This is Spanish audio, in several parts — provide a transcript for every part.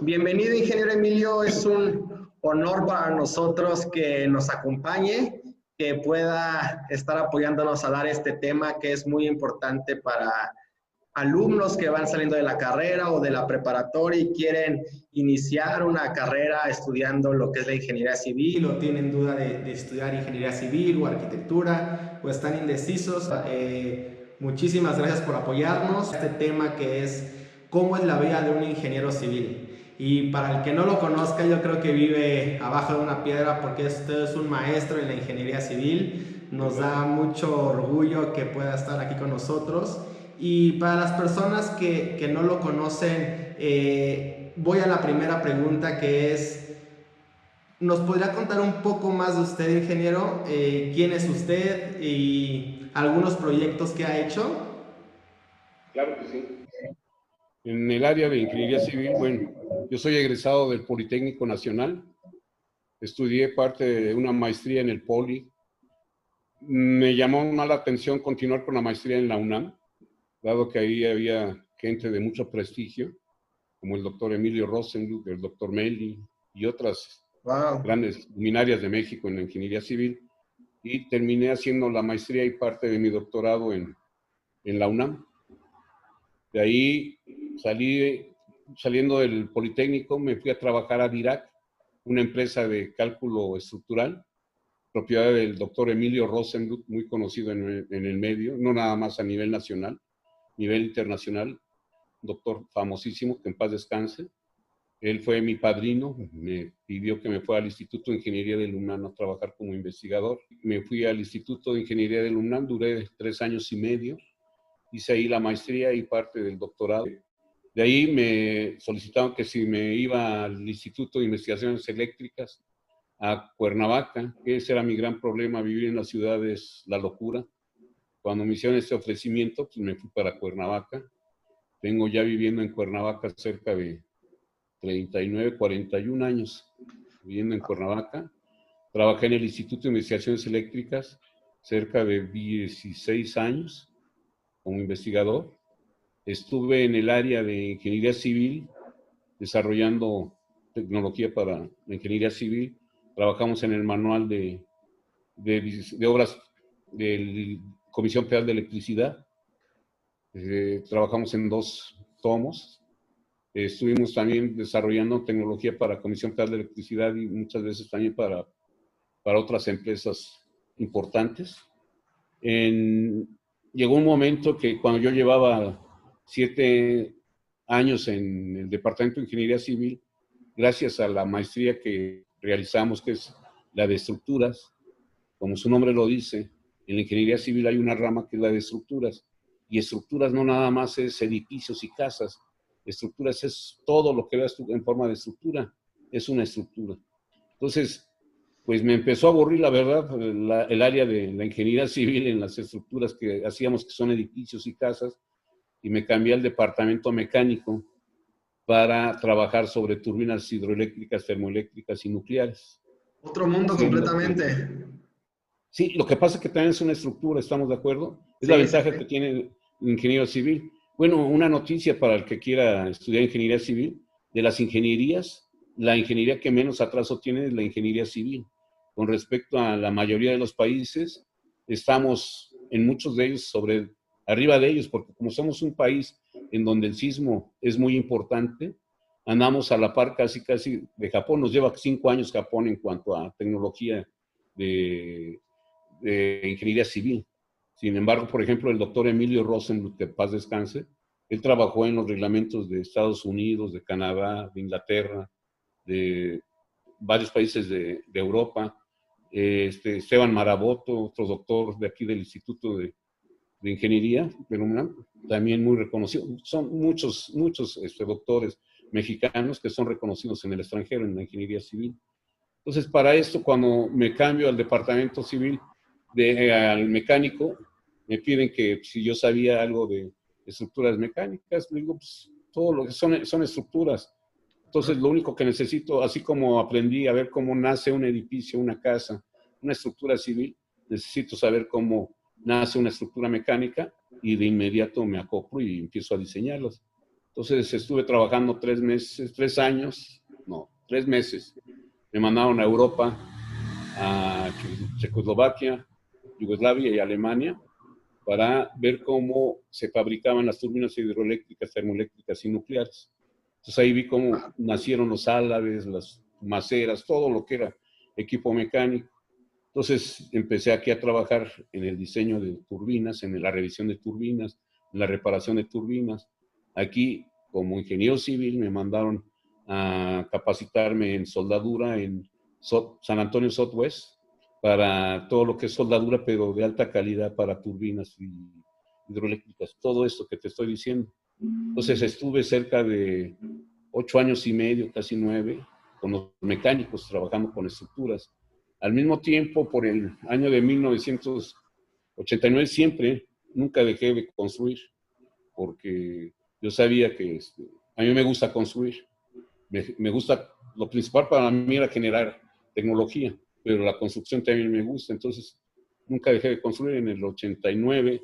Bienvenido, ingeniero Emilio. Es un honor para nosotros que nos acompañe, que pueda estar apoyándonos a dar este tema que es muy importante para alumnos que van saliendo de la carrera o de la preparatoria y quieren iniciar una carrera estudiando lo que es la ingeniería civil, o tienen duda de estudiar ingeniería civil o arquitectura, o están indecisos. Muchísimas gracias por apoyarnos. Este tema que es cómo es la vida de un ingeniero civil. Y para el que no lo conozca, yo creo que vive abajo de una piedra, porque usted es un maestro en la ingeniería civil. Nos da mucho orgullo que pueda estar aquí con nosotros. Y para las personas que no lo conocen, voy a la primera pregunta, que es, ¿nos podría contar un poco más de usted, ingeniero? ¿Quién es usted y algunos proyectos que ha hecho? Claro que sí. En el área de ingeniería civil, bueno, yo soy egresado del Politécnico Nacional. Estudié parte de una maestría en el Poli. Me llamó más la atención continuar con la maestría en la UNAM, dado que ahí había gente de mucho prestigio, como el doctor Emilio Rosenbluth, el doctor Meli y otras grandes luminarias de México en la ingeniería civil. Y terminé haciendo la maestría y parte de mi doctorado en la UNAM. De ahí saliendo del Politécnico, me fui a trabajar a DIRAC, una empresa de cálculo estructural, propiedad del doctor Emilio Rosenbluth, muy conocido en el medio, no nada más a nivel nacional, nivel internacional, doctor famosísimo, que en paz descanse. Él fue mi padrino, me pidió que me fuera al Instituto de Ingeniería del UNAM a trabajar como investigador. Me fui al Instituto de Ingeniería del UNAM, duré 3 años y medio, hice ahí la maestría y parte del doctorado. De ahí me solicitaron que si me iba al Instituto de Investigaciones Eléctricas a Cuernavaca, que ese era mi gran problema, vivir en las ciudades, la locura. Cuando me hicieron este ofrecimiento, pues me fui para Cuernavaca. Tengo ya viviendo en Cuernavaca cerca de 39, 41 años viviendo en Cuernavaca. Trabajé en el Instituto de Investigaciones Eléctricas cerca de 16 años como investigador. Estuve en el área de ingeniería civil, desarrollando tecnología para la ingeniería civil. Trabajamos en el manual de obras de Comisión Federal de Electricidad. Trabajamos en 2 tomos. Estuvimos también desarrollando tecnología para Comisión Federal de Electricidad y muchas veces también para otras empresas importantes. Llegó un momento que cuando yo llevaba 7 años en el Departamento de Ingeniería Civil, gracias a la maestría que realizamos, que es la de estructuras, como su nombre lo dice, en la ingeniería civil hay una rama que es la de estructuras, y estructuras no nada más es edificios y casas, estructuras es todo lo que veas en forma de estructura, es una estructura. Entonces, pues me empezó a aburrir, la verdad, el área de la ingeniería civil en las estructuras que hacíamos, que son edificios y casas, y me cambié al departamento mecánico para trabajar sobre turbinas hidroeléctricas, termoeléctricas y nucleares. Otro mundo completamente. Sí, lo que pasa es que también es una estructura, ¿estamos de acuerdo? Es Sí, la ventaja sí. que tiene el ingeniero civil. Bueno, una noticia para el que quiera estudiar ingeniería civil, de las ingenierías, la ingeniería que menos atraso tiene es la ingeniería civil. Con respecto a la mayoría de los países, estamos en muchos de ellos arriba de ellos, porque como somos un país en donde el sismo es muy importante, andamos a la par casi de Japón. Nos lleva 5 años Japón en cuanto a tecnología de ingeniería civil. Sin embargo, por ejemplo, el doctor Emilio Rosenbluth, que paz descanse, él trabajó en los reglamentos de Estados Unidos, de Canadá, de Inglaterra, de varios países de Europa. Esteban Maraboto, otro doctor de aquí del Instituto de Ingeniería, también muy reconocido. Son muchos doctores mexicanos que son reconocidos en el extranjero en la ingeniería civil. Entonces, para esto, cuando me cambio al departamento civil, al mecánico, me piden que si yo sabía algo de estructuras mecánicas, le digo, pues todo lo que son estructuras. Entonces, lo único que necesito, así como aprendí a ver cómo nace un edificio, una casa, una estructura civil, necesito saber cómo nace una estructura mecánica y de inmediato me acoplo y empiezo a diseñarlas. Entonces estuve trabajando 3 meses. Me mandaron a Europa, a Checoslovaquia, Yugoslavia y Alemania para ver cómo se fabricaban las turbinas hidroeléctricas, termoeléctricas y nucleares. Entonces ahí vi cómo nacieron los álabes, las maceras, todo lo que era equipo mecánico. Entonces empecé aquí a trabajar en el diseño de turbinas, en la revisión de turbinas, en la reparación de turbinas. Aquí, como ingeniero civil, me mandaron a capacitarme en soldadura en San Antonio Southwest para todo lo que es soldadura, pero de alta calidad para turbinas hidroeléctricas. Todo esto que te estoy diciendo. Entonces estuve cerca de 8 años y medio, casi 9, con los mecánicos trabajando con estructuras. Al mismo tiempo, por el año de 1989, siempre, nunca dejé de construir, porque yo sabía que a mí me gusta construir. Me gusta, lo principal para mí era generar tecnología, pero la construcción también me gusta. Entonces, nunca dejé de construir. En el 89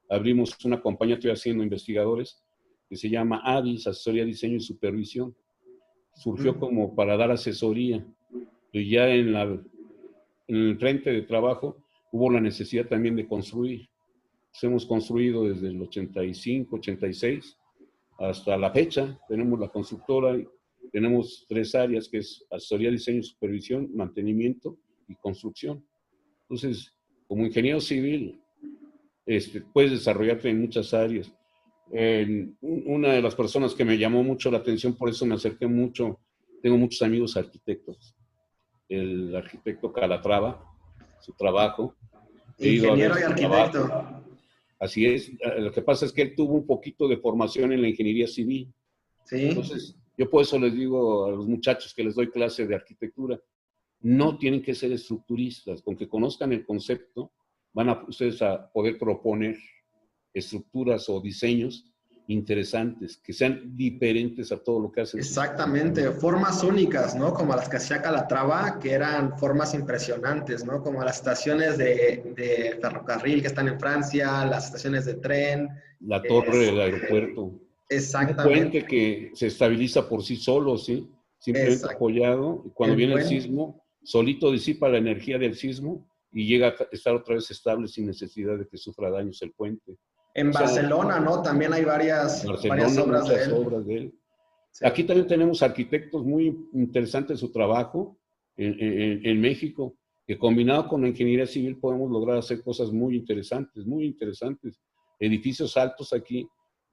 abrimos una compañía, estoy haciendo investigadores, que se llama ADIS, Asesoría, Diseño y Supervisión. Surgió como para dar asesoría. Y ya en el frente de trabajo hubo la necesidad también de construir. Pues hemos construido desde el 85, 86 hasta la fecha. Tenemos la constructora, tenemos 3 áreas, que es asesoría, diseño, supervisión, mantenimiento y construcción. Entonces, como ingeniero civil, puedes desarrollarte en muchas áreas. Una de las personas que me llamó mucho la atención, por eso me acerqué mucho, tengo muchos amigos arquitectos, el arquitecto Calatrava, su trabajo, he ido a ver Ingeniero y su arquitecto. trabajo. Así es, lo que pasa es que él tuvo un poquito de formación en la ingeniería civil. Sí. Entonces, yo por eso les digo a los muchachos que les doy clase de arquitectura, no tienen que ser estructuristas, con que conozcan el concepto, van a ustedes a poder proponer estructuras o diseños interesantes, que sean diferentes a todo lo que hacen. Exactamente, formas únicas, ¿no? Como las que hacía Calatrava, que eran formas impresionantes, ¿no? Como las estaciones de ferrocarril que están en Francia, las estaciones de tren. La torre del aeropuerto. Un Exactamente. puente que se estabiliza por sí solo, ¿sí? Simplemente Exacto. apoyado. Y cuando viene el sismo, solito disipa la energía del sismo y llega a estar otra vez estable sin necesidad de que sufra daños el puente. En O sea, Barcelona, ¿no? También hay varias Barcelona, obras de muchas él. obras de él. Sí. Aquí también tenemos arquitectos muy interesantes en su trabajo en México, que combinado con la ingeniería civil podemos lograr hacer cosas muy interesantes, muy interesantes. Edificios altos aquí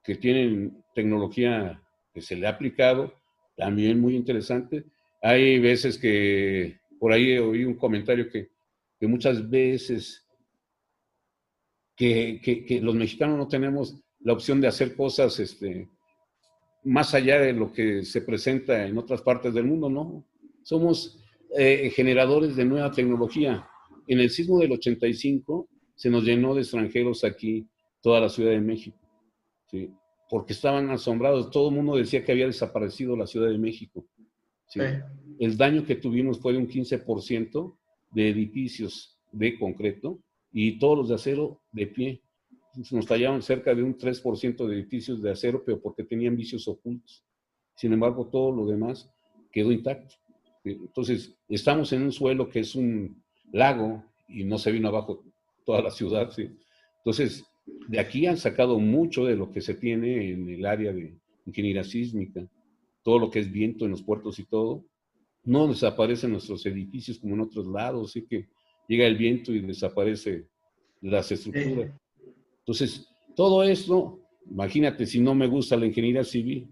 que tienen tecnología que se le ha aplicado, también muy interesante. Hay veces que, por ahí oí un comentario que muchas veces que los mexicanos no tenemos la opción de hacer cosas más allá de lo que se presenta en otras partes del mundo, ¿no? Somos generadores de nueva tecnología. En el sismo del 85 se nos llenó de extranjeros aquí toda la Ciudad de México, ¿sí? Porque estaban asombrados. Todo el mundo decía que había desaparecido la Ciudad de México, ¿sí? Sí. El daño que tuvimos fue de un 15% de edificios de concreto y todos los de acero de pie. Nos tallaron cerca de un 3% de edificios de acero, pero porque tenían vicios ocultos. Sin embargo, todo lo demás quedó intacto. Entonces, estamos en un suelo que es un lago y no se vino abajo toda la ciudad, ¿sí? Entonces, de aquí han sacado mucho de lo que se tiene en el área de ingeniería sísmica, todo lo que es viento en los puertos y todo. No desaparecen nuestros edificios como en otros lados, sí que llega el viento y desaparece las estructuras. Sí. Entonces, todo esto, imagínate si no me gusta la ingeniería civil,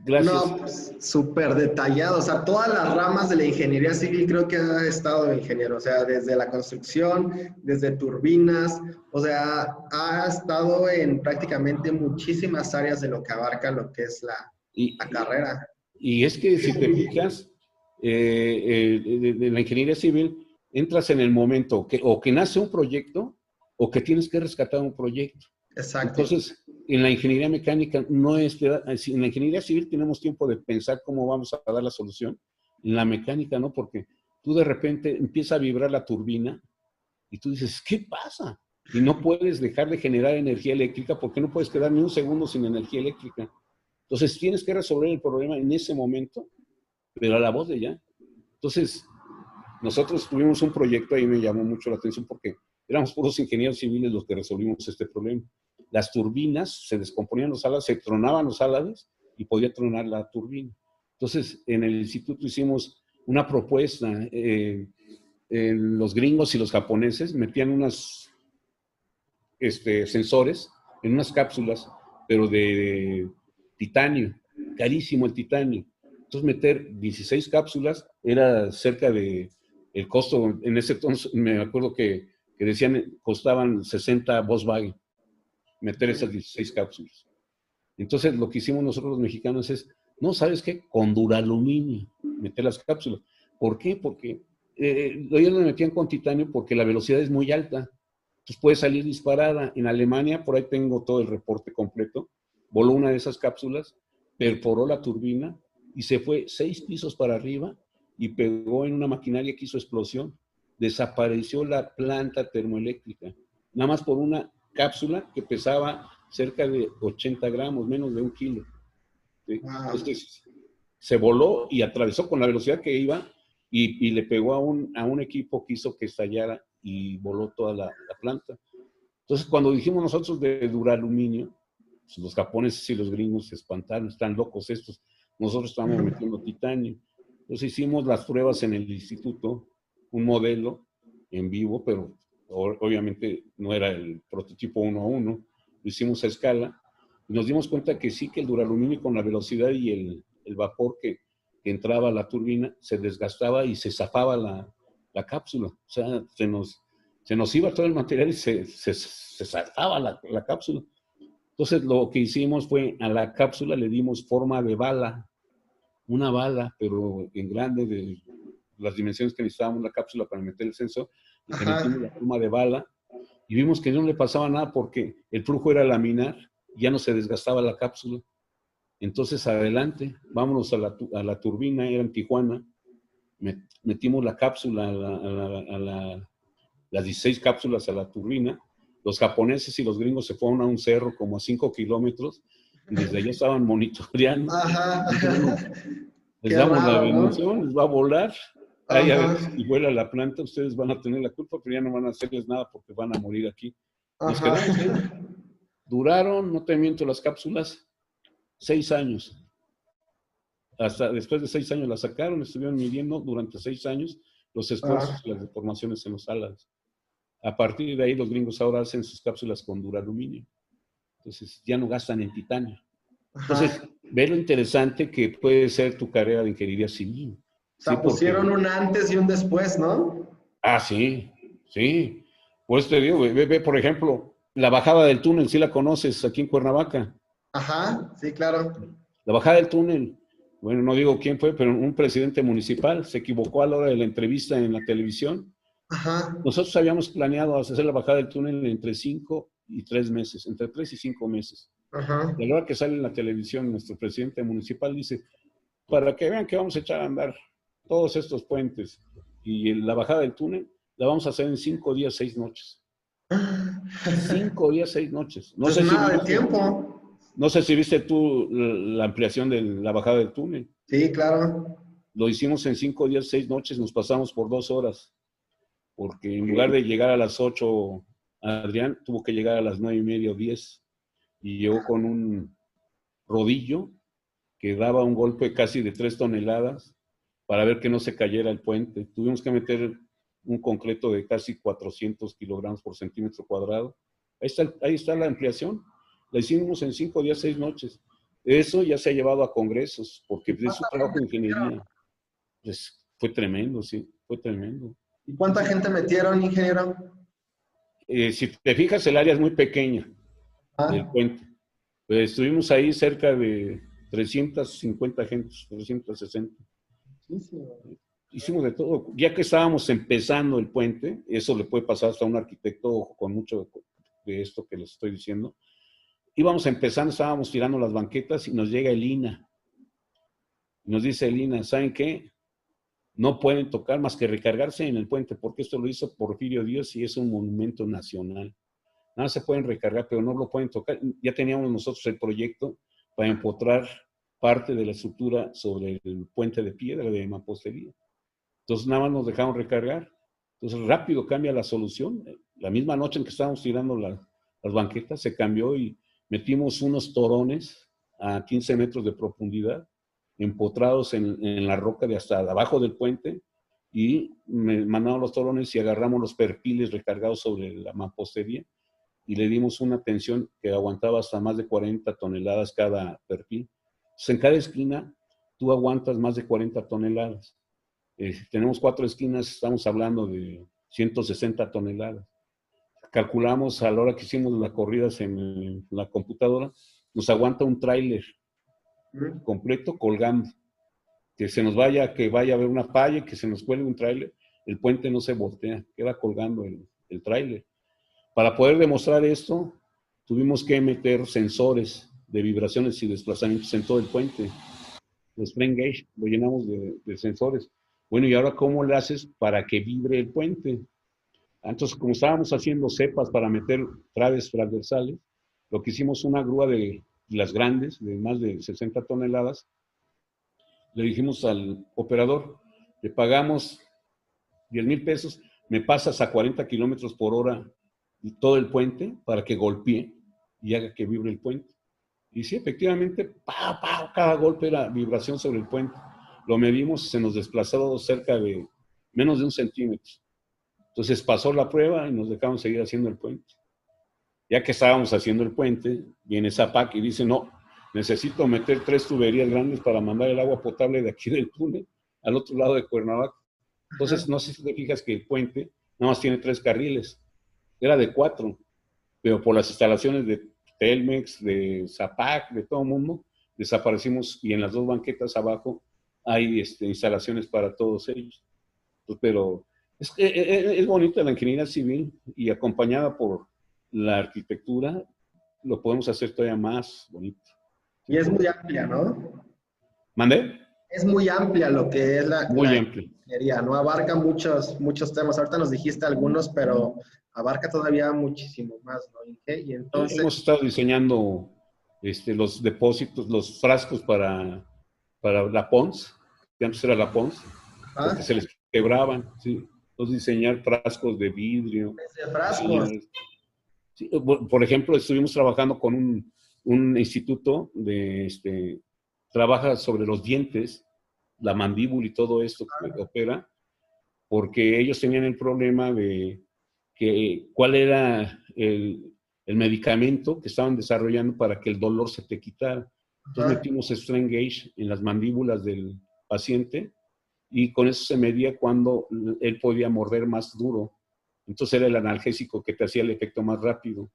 gracias. No, pues súper detallado. O sea, todas las ramas de la ingeniería civil creo que ha estado el ingeniero. O sea, desde la construcción, desde turbinas. O sea, ha estado en prácticamente muchísimas áreas de lo que abarca lo que es la Y, carrera. y es que si te fijas, de la ingeniería civil, entras en el momento que o que nace un proyecto o que tienes que rescatar un proyecto. Exacto. Entonces, en la ingeniería mecánica no es, en la ingeniería civil tenemos tiempo de pensar cómo vamos a dar la solución. En la mecánica no, porque tú de repente empieza a vibrar la turbina y tú dices, ¿qué pasa? Y no puedes dejar de generar energía eléctrica porque no puedes quedar ni un segundo sin energía eléctrica. Entonces, tienes que resolver el problema en ese momento, pero a la voz de ya. Entonces, nosotros tuvimos un proyecto, ahí me llamó mucho la atención porque éramos puros ingenieros civiles los que resolvimos este problema. Las turbinas, se descomponían los alas, se tronaban los alas y podía tronar la turbina. Entonces, en el instituto hicimos una propuesta. Los gringos y los japoneses metían unos sensores en unas cápsulas, pero de titanio, carísimo el titanio. Entonces, meter 16 cápsulas era cerca de el costo, en ese entonces me acuerdo que decían costaban 60 Volkswagen meter esas 16 cápsulas. Entonces, lo que hicimos nosotros los mexicanos es, no, ¿sabes qué? Con duraluminio, meter las cápsulas. ¿Por qué? Porque ellos lo metían con titanio porque la velocidad es muy alta. Entonces puede salir disparada. En Alemania, por ahí tengo todo el reporte completo, voló una de esas cápsulas, perforó la turbina y se fue 6 pisos para arriba y pegó en una maquinaria que hizo explosión. Desapareció la planta termoeléctrica, nada más por una cápsula que pesaba cerca de 80 gramos, menos de 1 kilo. ¿Sí? Wow. Entonces, se voló y atravesó con la velocidad que iba y le pegó a un equipo que hizo que estallara y voló toda la planta. Entonces, cuando dijimos nosotros de duraluminio, pues los japoneses y los gringos se espantaron, están locos estos. Nosotros estamos metiendo titanio. Entonces hicimos las pruebas en el instituto, un modelo en vivo, pero obviamente no era el prototipo 1 a 1, lo hicimos a escala y nos dimos cuenta que sí, que el duraluminio con la velocidad y el vapor que entraba a la turbina se desgastaba y se zafaba la cápsula. O sea, se nos iba todo el material y se zafaba la cápsula. Entonces lo que hicimos fue a la cápsula le dimos forma de bala, una bala, pero en grande, de las dimensiones que necesitábamos la cápsula para meter el sensor, y le metimos la forma de bala y vimos que no le pasaba nada porque el flujo era laminar, ya no se desgastaba la cápsula. Entonces adelante, vámonos a la turbina, era en Tijuana, metimos la cápsula las 16 cápsulas a la turbina. Los japoneses y los gringos se fueron a un cerro como a 5 kilómetros y desde allá estaban monitoreando. Ajá. Dijeron, les Qué damos la raro, bendición, ¿no? les va a volar. Ahí a ver Ajá. si vuela la planta, ustedes van a tener la culpa, pero ya no van a hacerles nada porque van a morir aquí. Nos Ajá. quedamos ahí. Duraron, no te miento, las cápsulas, 6 años. Hasta después de 6 años las sacaron, estuvieron midiendo durante 6 años los esfuerzos y las deformaciones en los alas. A partir de ahí, los gringos ahora hacen sus cápsulas con duraluminio. Entonces, ya no gastan en titanio. Entonces, Ajá. ve lo interesante que puede ser tu carrera de ingeniería civil. O Sí, sea, pusieron porque... un antes y un después, ¿no? Ah, sí, sí. Pues te digo, ve, por ejemplo, la bajada del túnel, ¿sí la conoces aquí en Cuernavaca? Ajá, sí, claro. La bajada del túnel, bueno, no digo quién fue, pero un presidente municipal se equivocó a la hora de la entrevista en la televisión. Ajá. Nosotros habíamos planeado hacer la bajada del túnel entre 5 y 3 meses, entre 3 y 5 meses. Ajá. Y a la hora que sale en la televisión, nuestro presidente municipal dice, para que vean que vamos a echar a andar todos estos puentes y la bajada del túnel, la vamos a hacer en 5 días, 6 noches. 5 días, 6 noches. Pues nada de tiempo. No sé si viste tú la ampliación de la bajada del túnel. Sí, claro. Lo hicimos en 5 días, 6 noches, nos pasamos por 2 horas. Porque en lugar de llegar a las 8, Adrián tuvo que llegar a las 9:30 o 10. Y llegó con un rodillo que daba un golpe casi de 3 toneladas para ver que no se cayera el puente. Tuvimos que meter un concreto de casi 400 kilogramos por centímetro cuadrado. Ahí está la ampliación. La hicimos en 5 días, 6 noches. Eso ya se ha llevado a congresos, porque es un trabajo de ingeniería. Pues fue tremendo, sí, fue tremendo. ¿Y cuánta Sí. gente metieron, ingeniero? Si te fijas, el área es muy pequeña del Ah, puente. Pues estuvimos ahí cerca de 350 gentes, 360. muchísimo. Hicimos de todo. Ya que estábamos empezando el puente, eso le puede pasar hasta a un arquitecto con mucho de esto que les estoy diciendo. Íbamos empezando, estábamos tirando las banquetas y nos llega el INA. Nos dice el INA, ¿saben qué? No pueden tocar más que recargarse en el puente, porque esto lo hizo Porfirio Díaz y es un monumento nacional. Nada se pueden recargar, pero no lo pueden tocar. Ya teníamos nosotros el proyecto para empotrar parte de la estructura sobre el puente de piedra de mampostería. Entonces nada más nos dejaron recargar. Entonces rápido cambia la solución. La misma noche en que estábamos tirando las banquetas se cambió y metimos unos torones a 15 metros de profundidad, empotrados en la roca de hasta abajo del puente, y me mandaron los torones y agarramos los perfiles recargados sobre la mampostería y le dimos una tensión que aguantaba hasta más de 40 toneladas cada perfil. Entonces, en cada esquina tú aguantas más de 40 toneladas. Tenemos 4 esquinas, estamos hablando de 160 toneladas. Calculamos a la hora que hicimos las corridas en la computadora, nos aguanta un tráiler completo colgando. Que se nos vaya, que vaya a haber una falla, que se nos cuelgue un tráiler, el puente no se voltea, queda colgando el tráiler. Para poder demostrar esto, tuvimos que meter sensores de vibraciones y desplazamientos en todo el puente. Los strain gauge lo llenamos de sensores. Bueno, ¿y ahora cómo le haces para que vibre el puente? Entonces, como estábamos haciendo cepas para meter traves transversales, lo que hicimos una grúa de las grandes, de más de 60 toneladas, le dijimos al operador, le pagamos 10,000 pesos, me pasas a 40 kilómetros por hora todo el puente para que golpee y haga que vibre el puente. Y sí, efectivamente, cada golpe era vibración sobre el puente. Lo medimos, se nos desplazó cerca de menos de 1 centímetro. Entonces pasó la prueba y nos dejaron seguir haciendo el puente. Ya que estábamos haciendo el puente, viene Zapac y dice, no, necesito meter 3 tuberías grandes para mandar el agua potable de aquí del túnel al otro lado de Cuernavaca. Entonces, no sé si te fijas que el puente nada más tiene 3 carriles. Era de 4, pero por las instalaciones de Telmex, de Zapac, de todo el mundo, desaparecimos y en las 2 banquetas abajo hay instalaciones para todos ellos. Pues, pero es bonita la ingeniería civil y acompañada por la arquitectura, lo podemos hacer todavía más bonito. Y es muy amplia, ¿no? ¿Mandé? Es muy amplia lo que es Muy la amplia. ingeniería, ¿no? Abarca muchos temas. Ahorita nos dijiste algunos, pero abarca todavía muchísimo más, ¿no, Inge? Y entonces, Hemos estado diseñando los depósitos, los frascos para la PONS, que antes era la PONS, porque se les quebraban, ¿sí? Entonces diseñar frascos de vidrio. desde frascos. Sí, por ejemplo, estuvimos trabajando con un instituto trabaja sobre los dientes, la mandíbula y todo esto que opera, porque ellos tenían el problema de que cuál era el medicamento que estaban desarrollando para que el dolor se te quitara. Entonces metimos strain gauge en las mandíbulas del paciente y con eso se medía cuando él podía morder más duro. Entonces era el analgésico que te hacía el efecto más rápido.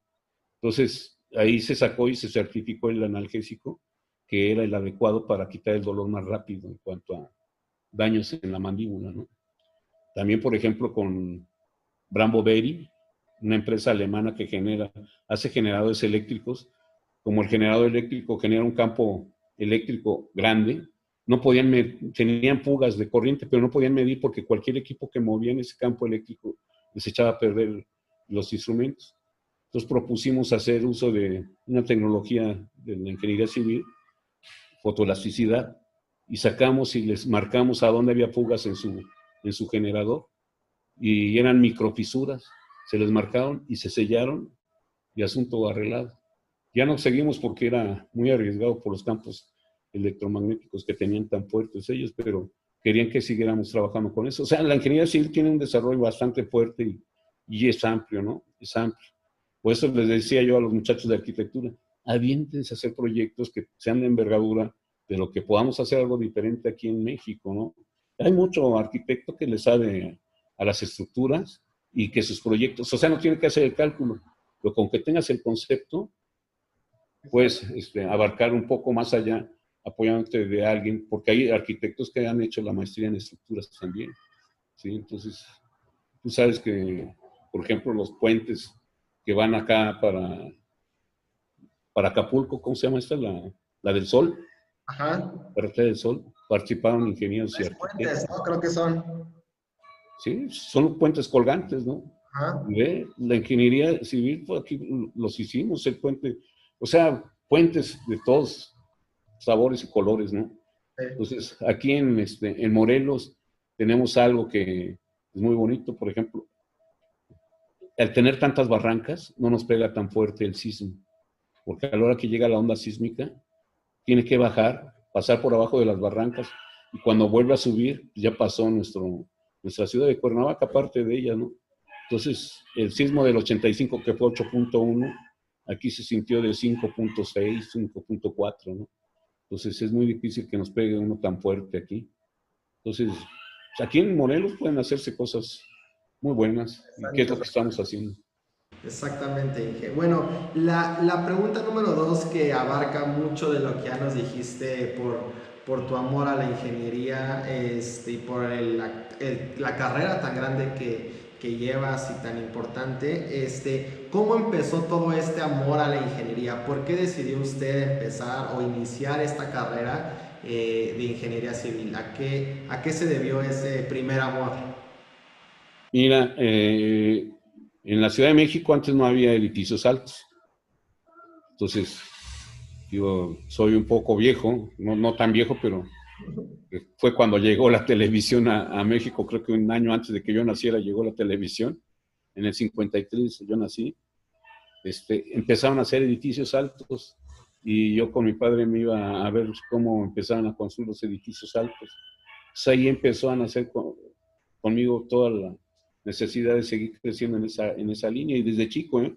Entonces ahí se sacó y se certificó el analgésico que era el adecuado para quitar el dolor más rápido en cuanto a daños en la mandíbula, ¿no? También, por ejemplo, con Brambo Berry, una empresa alemana que hace generadores eléctricos. Como el generador eléctrico genera un campo eléctrico grande, no podían tenían fugas de corriente, pero no podían medir porque cualquier equipo que movía en ese campo eléctrico les echaba a perder los instrumentos. Entonces propusimos hacer uso de una tecnología de la ingeniería civil, fotoelasticidad, y sacamos y les marcamos a dónde había fugas en su generador, y eran microfisuras, se les marcaron y se sellaron y asunto arreglado. Ya no seguimos porque era muy arriesgado por los campos electromagnéticos que tenían tan fuertes ellos, pero querían que siguiéramos trabajando con eso. O sea, la ingeniería civil tiene un desarrollo bastante fuerte y es amplio, ¿no? Es amplio. Por eso les decía yo a los muchachos de arquitectura, aviéntense a hacer proyectos que sean de envergadura, de lo que podamos hacer algo diferente aquí en México, ¿no? Hay mucho arquitecto que le sabe a las estructuras y que sus proyectos, o sea, no tiene que hacer el cálculo, pero con que tengas el concepto, puedes abarcar un poco más allá, apoyándote de alguien, porque hay arquitectos que han hecho la maestría en estructuras también, ¿sí? Entonces, tú sabes que, por ejemplo, los puentes que van acá para Acapulco, ¿cómo se llama esta? La del Sol. Ajá. Carretera del Sol, participaron ingenieros y arquitectos. Puentes, ¿no? Creo que son. Sí, son puentes colgantes, ¿no? Ajá. La ingeniería civil, pues aquí los hicimos, el puente, o sea, puentes de todos, sabores y colores, ¿no? Entonces, aquí en Morelos tenemos algo que es muy bonito, por ejemplo, al tener tantas barrancas, no nos pega tan fuerte el sismo, porque a la hora que llega la onda sísmica, tiene que bajar, pasar por abajo de las barrancas, y cuando vuelve a subir, ya pasó nuestra ciudad de Cuernavaca, parte de ella, ¿no? Entonces, el sismo del 85, que fue 8.1, aquí se sintió de 5.6, 5.4, ¿no? Entonces, es muy difícil que nos pegue uno tan fuerte aquí. Entonces, aquí en Morelos pueden hacerse cosas muy buenas, y qué es lo que estamos haciendo. Exactamente, Inge. Bueno, la pregunta número 2 que abarca mucho de lo que ya nos dijiste por tu amor a la ingeniería y por la carrera tan grande que llevas y tan importante, ¿cómo empezó todo este amor a la ingeniería? ¿Por qué decidió usted empezar o iniciar esta carrera de ingeniería civil? ¿A qué se debió ese primer amor? Mira, en la Ciudad de México antes no había edificios altos. Entonces, yo soy un poco viejo, no tan viejo, pero fue cuando llegó la televisión a México, creo que un año antes de que yo naciera llegó la televisión. En el 53 yo nací. Empezaron a hacer edificios altos y yo con mi padre me iba a ver cómo empezaban a construir los edificios altos. Pues ahí empezó a nacer conmigo toda la necesidad de seguir creciendo en esa línea, y desde chico, ¿eh?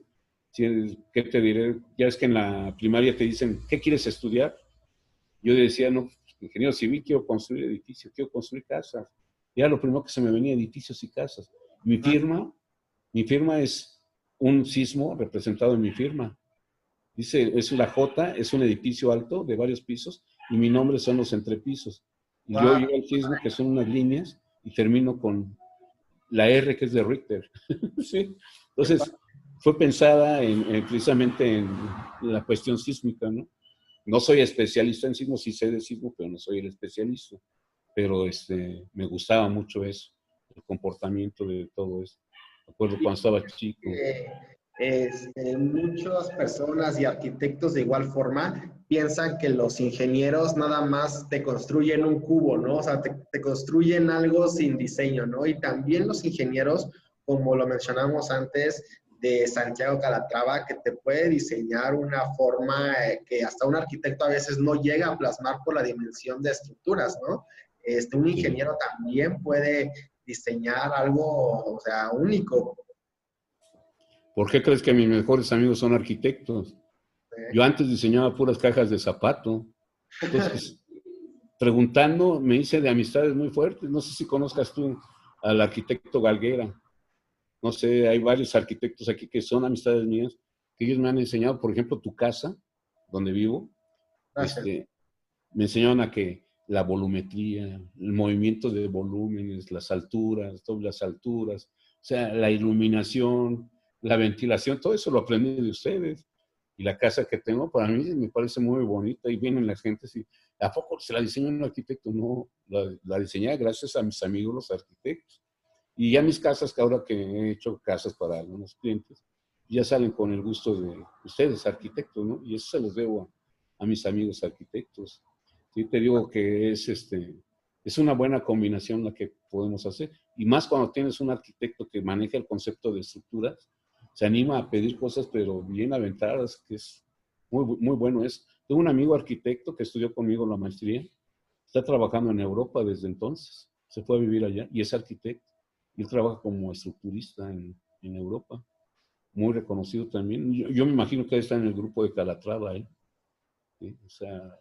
¿Qué te diré? Ya es que en la primaria te dicen, ¿qué quieres estudiar? Yo decía, no, ingeniero civil, quiero construir edificios, quiero construir casas. Y era lo primero que se me venía, edificios y casas. Mi firma es un sismo representado en mi firma. Dice, es la J, es un edificio alto de varios pisos, y mi nombre son los entrepisos. Y yo Wow. llego al sismo, que son unas líneas, y termino con la R, que es de Richter. ¿Sí? Entonces, fue pensada precisamente en la cuestión sísmica, ¿no? No soy especialista en sismos, sí sé de sismo, pero no soy el especialista. Pero me gustaba mucho eso, el comportamiento de todo eso. Me acuerdo cuando estaba chico. Muchas personas y arquitectos de igual forma piensan que los ingenieros nada más te construyen un cubo, ¿no? O sea, te construyen algo sin diseño, ¿no? Y también los ingenieros, como lo mencionamos antes, de Santiago Calatrava, que te puede diseñar una forma que hasta un arquitecto a veces no llega a plasmar por la dimensión de estructuras, ¿no? Un ingeniero también puede diseñar algo, o sea, único. ¿Por qué crees que mis mejores amigos son arquitectos? Yo antes diseñaba puras cajas de zapato. Entonces, preguntando, me hice de amistades muy fuertes. No sé si conozcas tú al arquitecto Galguera. No sé, hay varios arquitectos aquí que son amistades mías, que ellos me han enseñado, por ejemplo, tu casa, donde vivo, Gracias. me enseñaron a que la volumetría, el movimiento de volúmenes, las alturas, dobles alturas, o sea, la iluminación, la ventilación, todo eso lo aprendí de ustedes. Y la casa que tengo, para mí me parece muy bonita, y vienen las gentes y, ¿a poco se la diseñó un arquitecto? No, la diseñé gracias a mis amigos los arquitectos. Y ya mis casas, que ahora que he hecho casas para algunos clientes, ya salen con el gusto de ustedes, arquitectos, ¿no? Y eso se los debo a mis amigos arquitectos. Sí, te digo que es una buena combinación la que podemos hacer. Y más cuando tienes un arquitecto que maneja el concepto de estructuras, se anima a pedir cosas, pero bien aventadas, que es muy bueno. Tengo un amigo arquitecto que estudió conmigo la maestría, está trabajando en Europa desde entonces, se fue a vivir allá y es arquitecto. Y él trabaja como estructurista en Europa, muy reconocido también. Yo me imagino que está en el grupo de Calatrava, ¿eh? ¿Sí? O sea,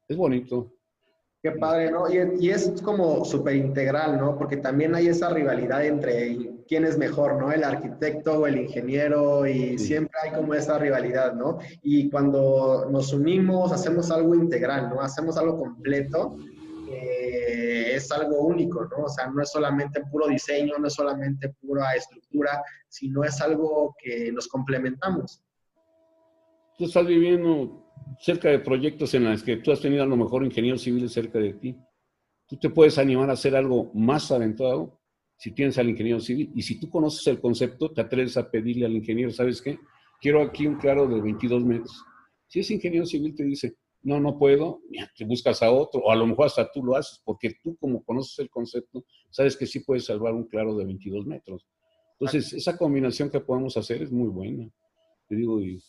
es bonito. Qué padre, ¿no? Y es como súper integral, ¿no? Porque también hay esa rivalidad entre quién es mejor, ¿no? El arquitecto o el ingeniero, y Sí. siempre hay como esa rivalidad, ¿no? Y cuando nos unimos, hacemos algo integral, ¿no? Hacemos algo completo, es algo único, ¿no? O sea, no es solamente puro diseño, no es solamente pura estructura, sino es algo que nos complementamos. Tú estás viviendo cerca de proyectos en los que tú has tenido a lo mejor ingenieros civiles cerca de ti. Tú te puedes animar a hacer algo más adentrado si tienes al ingeniero civil. Y si tú conoces el concepto, te atreves a pedirle al ingeniero, ¿sabes qué? Quiero aquí un claro de 22 metros. Si es ingeniero civil, te dice, no, no puedo, ya, te buscas a otro, o a lo mejor hasta tú lo haces, porque tú como conoces el concepto, sabes que sí puedes salvar un claro de 22 metros. Entonces, esa combinación que podemos hacer es muy buena, te digo, y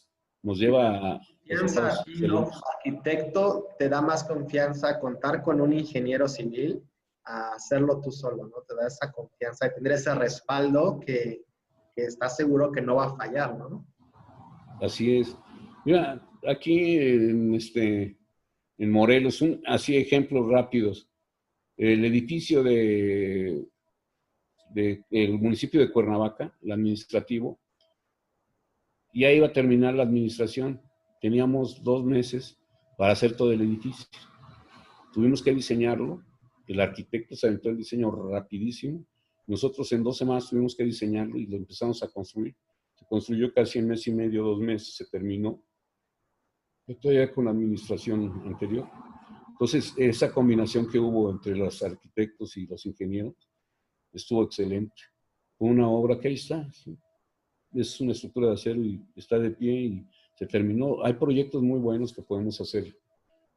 nos lleva a Confianza a resultados ti, ¿no? excelentes. Como arquitecto, te da más confianza contar con un ingeniero civil a hacerlo tú solo, ¿no? Te da esa confianza de tener ese respaldo que estás seguro que no va a fallar, ¿no? Así es. Mira, aquí en Morelos, así ejemplos rápidos. El edificio del municipio de Cuernavaca, el administrativo, ya iba a terminar la administración. Teníamos 2 meses para hacer todo el edificio. Tuvimos que diseñarlo. El arquitecto se aventó el diseño rapidísimo. Nosotros en 2 semanas tuvimos que diseñarlo y lo empezamos a construir. Se construyó casi en mes y medio, 2 meses, se terminó. Yo todavía con la administración anterior. Entonces, esa combinación que hubo entre los arquitectos y los ingenieros estuvo excelente. Fue una obra que ahí está. ¿Sí? Es una estructura de acero y está de pie y se terminó. Hay proyectos muy buenos que podemos hacer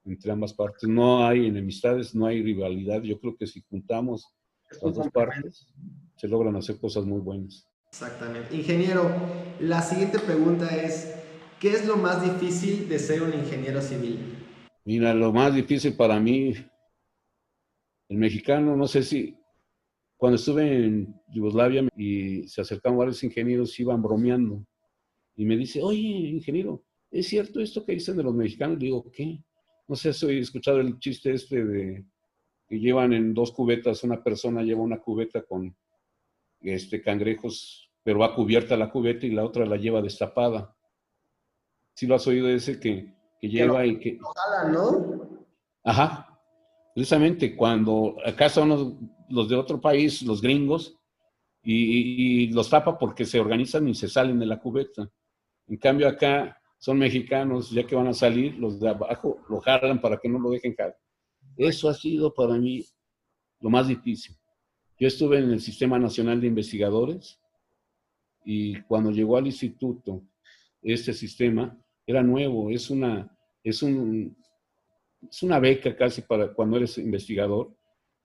entre ambas partes. No hay enemistades, no hay rivalidad. Yo creo que si juntamos Es un las dos complemento. partes, se logran hacer cosas muy buenas. Exactamente. Ingeniero, la siguiente pregunta es, ¿qué es lo más difícil de ser un ingeniero civil? Mira, lo más difícil para mí, el mexicano, no sé si cuando estuve en Yugoslavia y se acercaban varios ingenieros, iban bromeando. Y me dice, oye, ingeniero, ¿es cierto esto que dicen de los mexicanos? Le digo, ¿qué? No sé si he escuchado el chiste de que llevan en 2 cubetas, una persona lleva una cubeta con cangrejos, pero va cubierta la cubeta y la otra la lleva destapada. ¿Sí lo has oído ese que Que lo lleva y que... jalan, ¿no? Ajá, precisamente cuando acá son los de otro país, los gringos, y los tapa porque se organizan y se salen de la cubeta. En cambio acá son mexicanos, ya que van a salir, los de abajo lo jalan para que no lo dejen jalar. Eso ha sido para mí lo más difícil. Yo estuve en el Sistema Nacional de Investigadores y cuando llegó al instituto, este sistema era nuevo, es, un, es una beca casi para cuando eres investigador,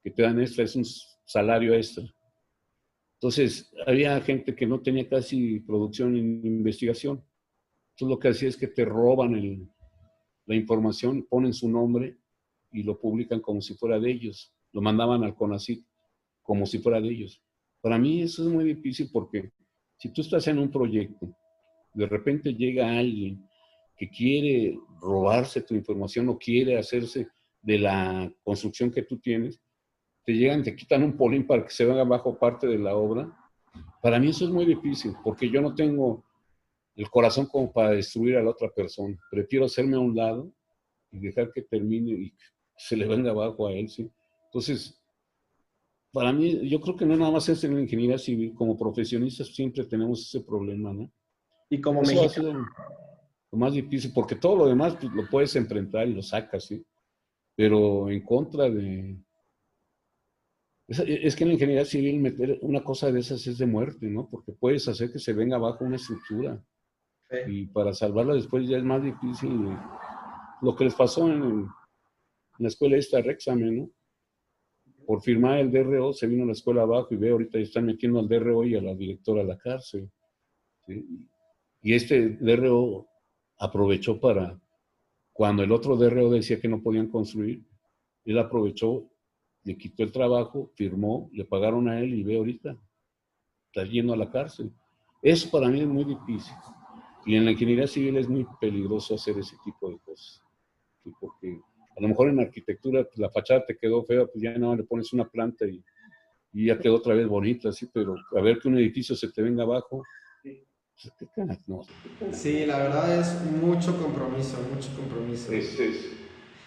que te dan extra, es un salario extra. Entonces, había gente que no tenía casi producción en investigación. Entonces, lo que hacía es que te roban la información, ponen su nombre y lo publican como si fuera de ellos. Lo mandaban al CONACYT como si fuera de ellos. Para mí eso es muy difícil porque si tú estás en un proyecto, de repente llega alguien que quiere robarse tu información o quiere hacerse de la construcción que tú tienes, te llegan, te quitan un polín para que se venga bajo parte de la obra. Para mí eso es muy difícil porque yo no tengo el corazón como para destruir a la otra persona. Prefiero hacerme a un lado y dejar que termine y se le venga abajo a él, ¿sí? Entonces, para mí, yo creo que no nada más es en la ingeniería civil, como profesionistas siempre tenemos ese problema, ¿no? Y como Eso ha mexicano, sido lo más difícil, porque todo lo demás pues, lo puedes enfrentar y lo sacas, ¿sí? Pero en contra de... Es que en la ingeniería civil meter una cosa de esas es de muerte, ¿no? Porque puedes hacer que se venga abajo una estructura y para salvarla después ya es más difícil. Lo que les pasó en la escuela esta Rexamen, ¿no? Por firmar el DRO se vino la escuela abajo y ve ahorita ya están metiendo al DRO y a la directora a la cárcel, ¿sí? Y este DRO aprovechó para, cuando el otro DRO decía que no podían construir, él aprovechó, le quitó el trabajo, firmó, le pagaron a él y ve ahorita, está yendo a la cárcel. Eso para mí es muy difícil. Y en la ingeniería civil es muy peligroso hacer ese tipo de cosas, ¿sí? Porque a lo mejor en arquitectura pues, la fachada te quedó fea, pues ya no le pones una planta y ya quedó otra vez bonita, ¿sí? Pero a ver que un edificio se te venga abajo, pues, ¿qué cara? No. Sí, la verdad es mucho compromiso, mucho compromiso.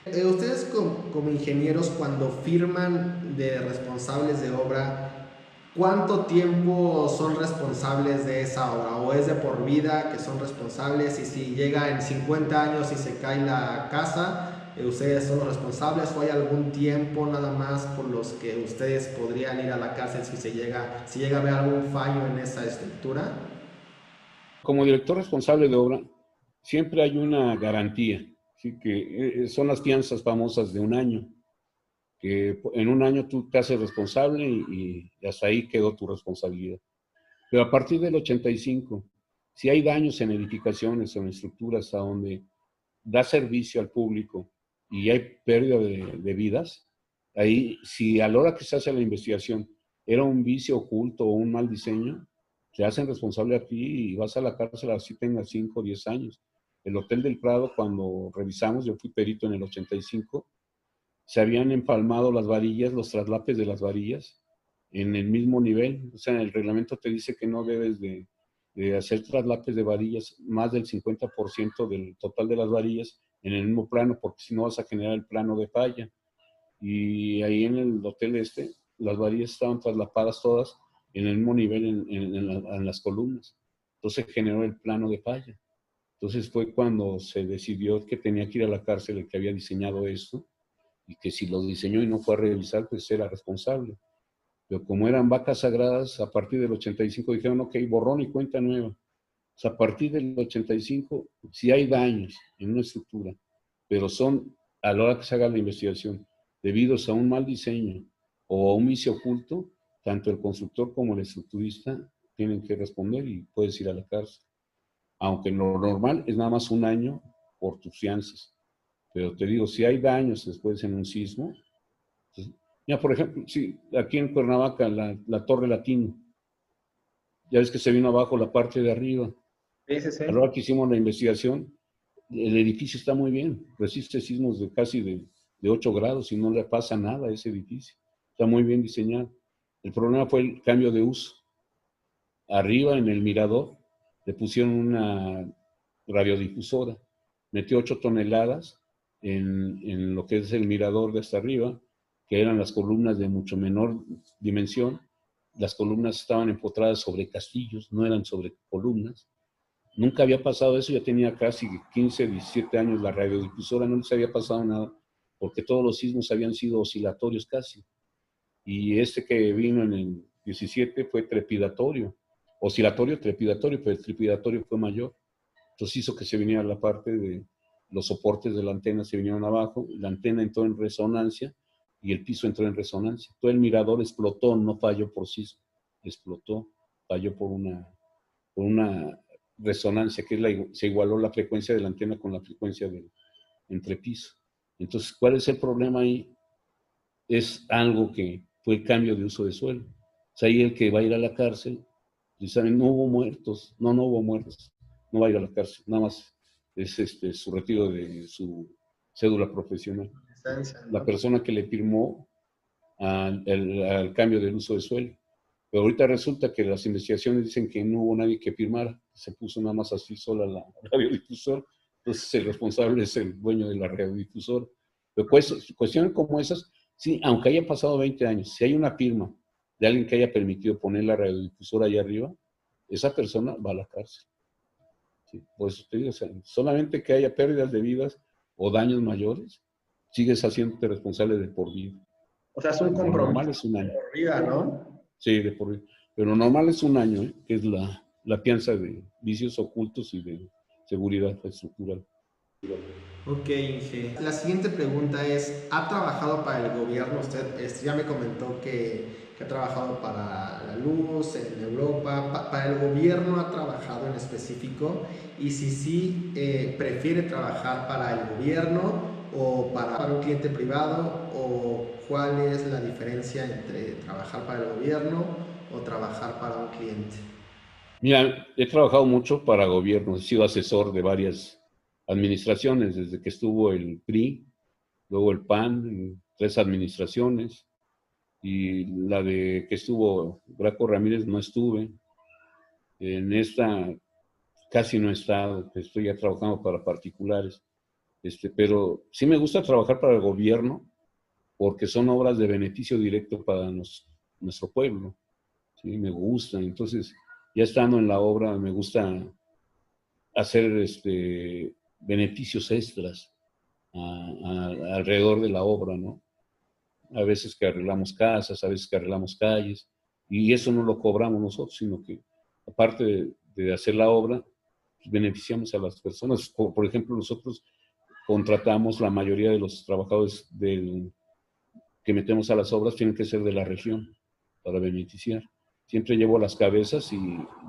Ustedes como ingenieros, cuando firman de responsables de obra, ¿cuánto tiempo son responsables de esa obra? ¿O es de por vida que son responsables? Y si llega en 50 años y se cae la casa, ¿ustedes son los responsables? ¿O hay algún tiempo nada más por los que ustedes podrían ir a la cárcel si llega a haber algún fallo en esa estructura? Como director responsable de obra, siempre hay una garantía, ¿sí? Que son las fianzas famosas de un año, que en un año tú te haces responsable y hasta ahí quedó tu responsabilidad. Pero a partir del 85, si hay daños en edificaciones o en estructuras a donde da servicio al público y hay pérdida de vidas, ahí, si a la hora que se hace la investigación era un vicio oculto o un mal diseño, te hacen responsable a ti y vas a la cárcel así tengas 5 o 10 años. El Hotel del Prado, cuando revisamos, yo fui perito en el 85, se habían empalmado las varillas, los traslapes de las varillas, en el mismo nivel. O sea, el reglamento te dice que no debes de hacer traslapes de varillas más del 50% del total de las varillas en el mismo plano, porque si no vas a generar el plano de falla. Y ahí en el hotel las varillas estaban traslapadas todas en el mismo nivel en las columnas. Entonces generó el plano de falla. Entonces fue cuando se decidió que tenía que ir a la cárcel el que había diseñado esto, y que si lo diseñó y no fue a revisar, pues era responsable. Pero como eran vacas sagradas, a partir del 85 dijeron, ok, borrón y cuenta nueva. O sea, a partir del 85, si hay daños en una estructura, pero son, a la hora que se haga la investigación, debidos a un mal diseño o a un vicio oculto, tanto el constructor como el estructurista tienen que responder y puedes ir a la cárcel. Aunque lo normal es nada más un año por tus fianzas. Pero te digo, si hay daños después en un sismo, pues, mira, por ejemplo, sí, aquí en Cuernavaca, la Torre Latino, ya ves que se vino abajo la parte de arriba. Sí, sí, sí. A la hora que hicimos la investigación, el edificio está muy bien, resiste sismos de casi de 8 grados y no le pasa nada a ese edificio. Está muy bien diseñado. El problema fue el cambio de uso. Arriba en el mirador le pusieron una radiodifusora, metió 8 toneladas en lo que es el mirador de hasta arriba, que eran las columnas de mucho menor dimensión. Las columnas estaban empotradas sobre castillos, no eran sobre columnas. Nunca había pasado eso, ya tenía casi 15, 17 años la radiodifusora, no les había pasado nada, porque todos los sismos habían sido oscilatorios casi. Y este que vino en el 17 fue trepidatorio, oscilatorio, trepidatorio, pero el trepidatorio fue mayor. Entonces hizo que se viniera la parte de los soportes de la antena, se vinieron abajo, la antena entró en resonancia y el piso entró en resonancia. Todo el mirador explotó, no falló por sismo, explotó, falló por una resonancia, que es se igualó la frecuencia de la antena con la frecuencia del entrepiso. Entonces, ¿cuál es el problema ahí? Es algo que fue el cambio de uso de suelo. O sea, ahí el que va a ir a la cárcel, saben, no hubo muertos, no hubo muertos, no va a ir a la cárcel, nada más es su retiro de su cédula profesional. La persona que le firmó al cambio del uso de suelo. Pero ahorita resulta que las investigaciones dicen que no hubo nadie que firmara, se puso nada más así sola la radiodifusora, entonces el responsable es el dueño de la radiodifusora. Pero pues, cuestiones como esas, sí, aunque haya pasado 20 años, si hay una firma de alguien que haya permitido poner la radiodifusora allá arriba, esa persona va a la cárcel. ¿Sí? Por eso te digo, o sea, solamente que haya pérdidas de vidas o daños mayores, sigues haciéndote responsable de por vida. O sea, es un compromiso. Lo normal es un año. Por vida, ¿no? Sí, de por vida. Pero lo normal es un año, que es la fianza de vicios ocultos y de seguridad estructural. Ok, Inge. La siguiente pregunta es, ¿ha trabajado para el gobierno? Usted ya me comentó que ha trabajado para la luz, en Europa. ¿Para el gobierno ha trabajado en específico? Y si sí, ¿prefiere trabajar para el gobierno o para un cliente privado? ¿O cuál es la diferencia entre trabajar para el gobierno o trabajar para un cliente? Mira, he trabajado mucho para gobiernos, he sido asesor de varias administraciones, desde que estuvo el PRI, luego el PAN, en 3 administraciones, y la de que estuvo Graco Ramírez no estuve. En esta casi no he estado, estoy ya trabajando para particulares. Pero sí me gusta trabajar para el gobierno porque son obras de beneficio directo para nuestro pueblo. Sí, me gusta. Entonces, ya estando en la obra, me gusta hacer beneficios extras alrededor de la obra, ¿no? A veces que arreglamos casas, a veces que arreglamos calles, y eso no lo cobramos nosotros, sino que aparte de hacer la obra, pues beneficiamos a las personas. Por ejemplo, nosotros contratamos la mayoría de los trabajadores que metemos a las obras tienen que ser de la región para beneficiar. Siempre llevo las cabezas y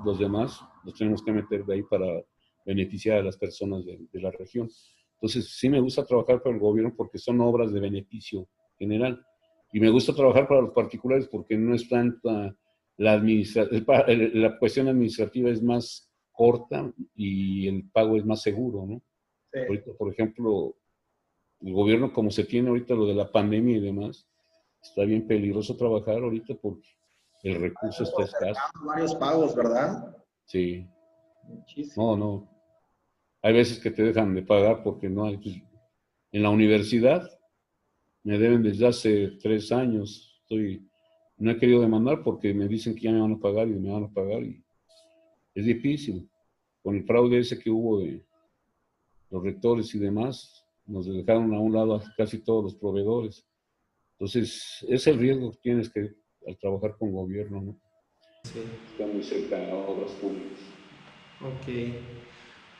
los demás los tenemos que meter de ahí para beneficiar a las personas de la región. Entonces, sí me gusta trabajar para el gobierno porque son obras de beneficio general. Y me gusta trabajar para los particulares porque no es tanta la cuestión administrativa es más corta y el pago es más seguro, ¿no? Sí. Ahorita, por ejemplo, el gobierno, como se tiene ahorita lo de la pandemia y demás, está bien peligroso trabajar ahorita porque el recurso está escaso. Varios pagos, ¿verdad? Sí. Muchísimo. No. Hay veces que te dejan de pagar porque no hay. Pues, en la universidad me deben desde hace 3 años. No he querido demandar porque me dicen que ya me van a pagar y me van a pagar. Y es difícil. Con el fraude ese que hubo de los rectores y demás, nos dejaron a un lado a casi todos los proveedores. Entonces, es el riesgo que tienes al trabajar con gobierno, ¿no? Sí. Está muy cerca a obras públicas. Ok.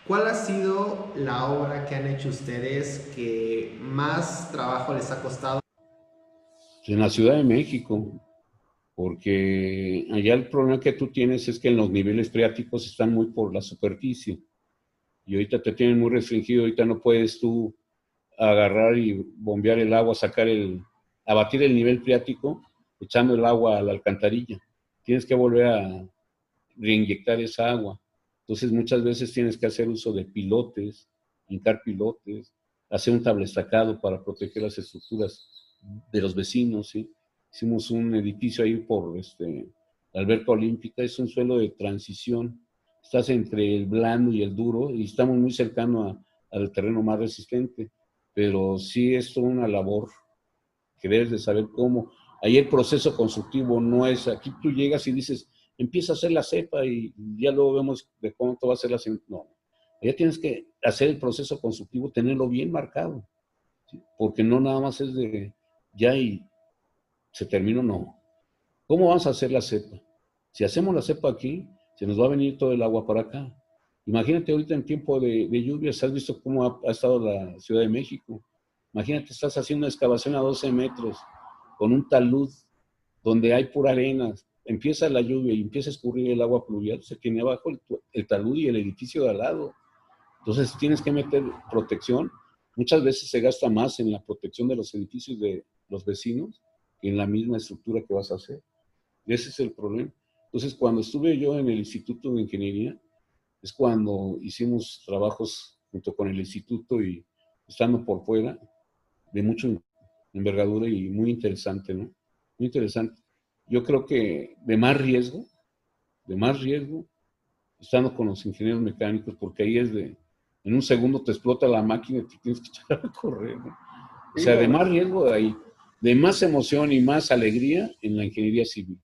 ¿Cuál ha sido la obra que han hecho ustedes que más trabajo les ha costado? En la Ciudad de México, porque allá el problema que tú tienes es que en los niveles freáticos están muy por la superficie y ahorita te tienen muy restringido, ahorita no puedes tú agarrar y bombear el agua, abatir el nivel freático echando el agua a la alcantarilla. Tienes que volver a reinyectar esa agua. Entonces muchas veces tienes que hacer uso de pilotes, hincar pilotes, hacer un tablestacado para proteger las estructuras de los vecinos, ¿sí? Hicimos un edificio ahí por la alberca olímpica, es un suelo de transición, estás entre el blando y el duro y estamos muy cercanos al terreno más resistente, pero sí es toda una labor que debes de saber cómo. Ahí el proceso constructivo no es, aquí tú llegas y dices, empieza a hacer la cepa y ya luego vemos de cómo te va a hacer la cepa. No, ya tienes que hacer el proceso constructivo, tenerlo bien marcado, ¿sí? Porque no nada más es de ya y se terminó, no. ¿Cómo vamos a hacer la cepa? Si hacemos la cepa aquí, se nos va a venir todo el agua para acá. Imagínate ahorita en tiempo de lluvias, ¿has visto cómo ha estado la Ciudad de México? Imagínate, estás haciendo una excavación a 12 metros con un talud donde hay pura arena, empieza la lluvia y empieza a escurrir el agua pluvial, se tiene abajo el talud y el edificio de al lado. Entonces tienes que meter protección. Muchas veces se gasta más en la protección de los edificios de los vecinos que en la misma estructura que vas a hacer. Y ese es el problema. Entonces, cuando estuve yo en el Instituto de Ingeniería, es cuando hicimos trabajos junto con el instituto y estando por fuera, de mucha envergadura y muy interesante, ¿no? Muy interesante. Yo creo que de más riesgo, estando con los ingenieros mecánicos, porque ahí en un segundo te explota la máquina y te tienes que echar a correr, ¿no? O sea, de más riesgo ahí, de más emoción y más alegría en la ingeniería civil,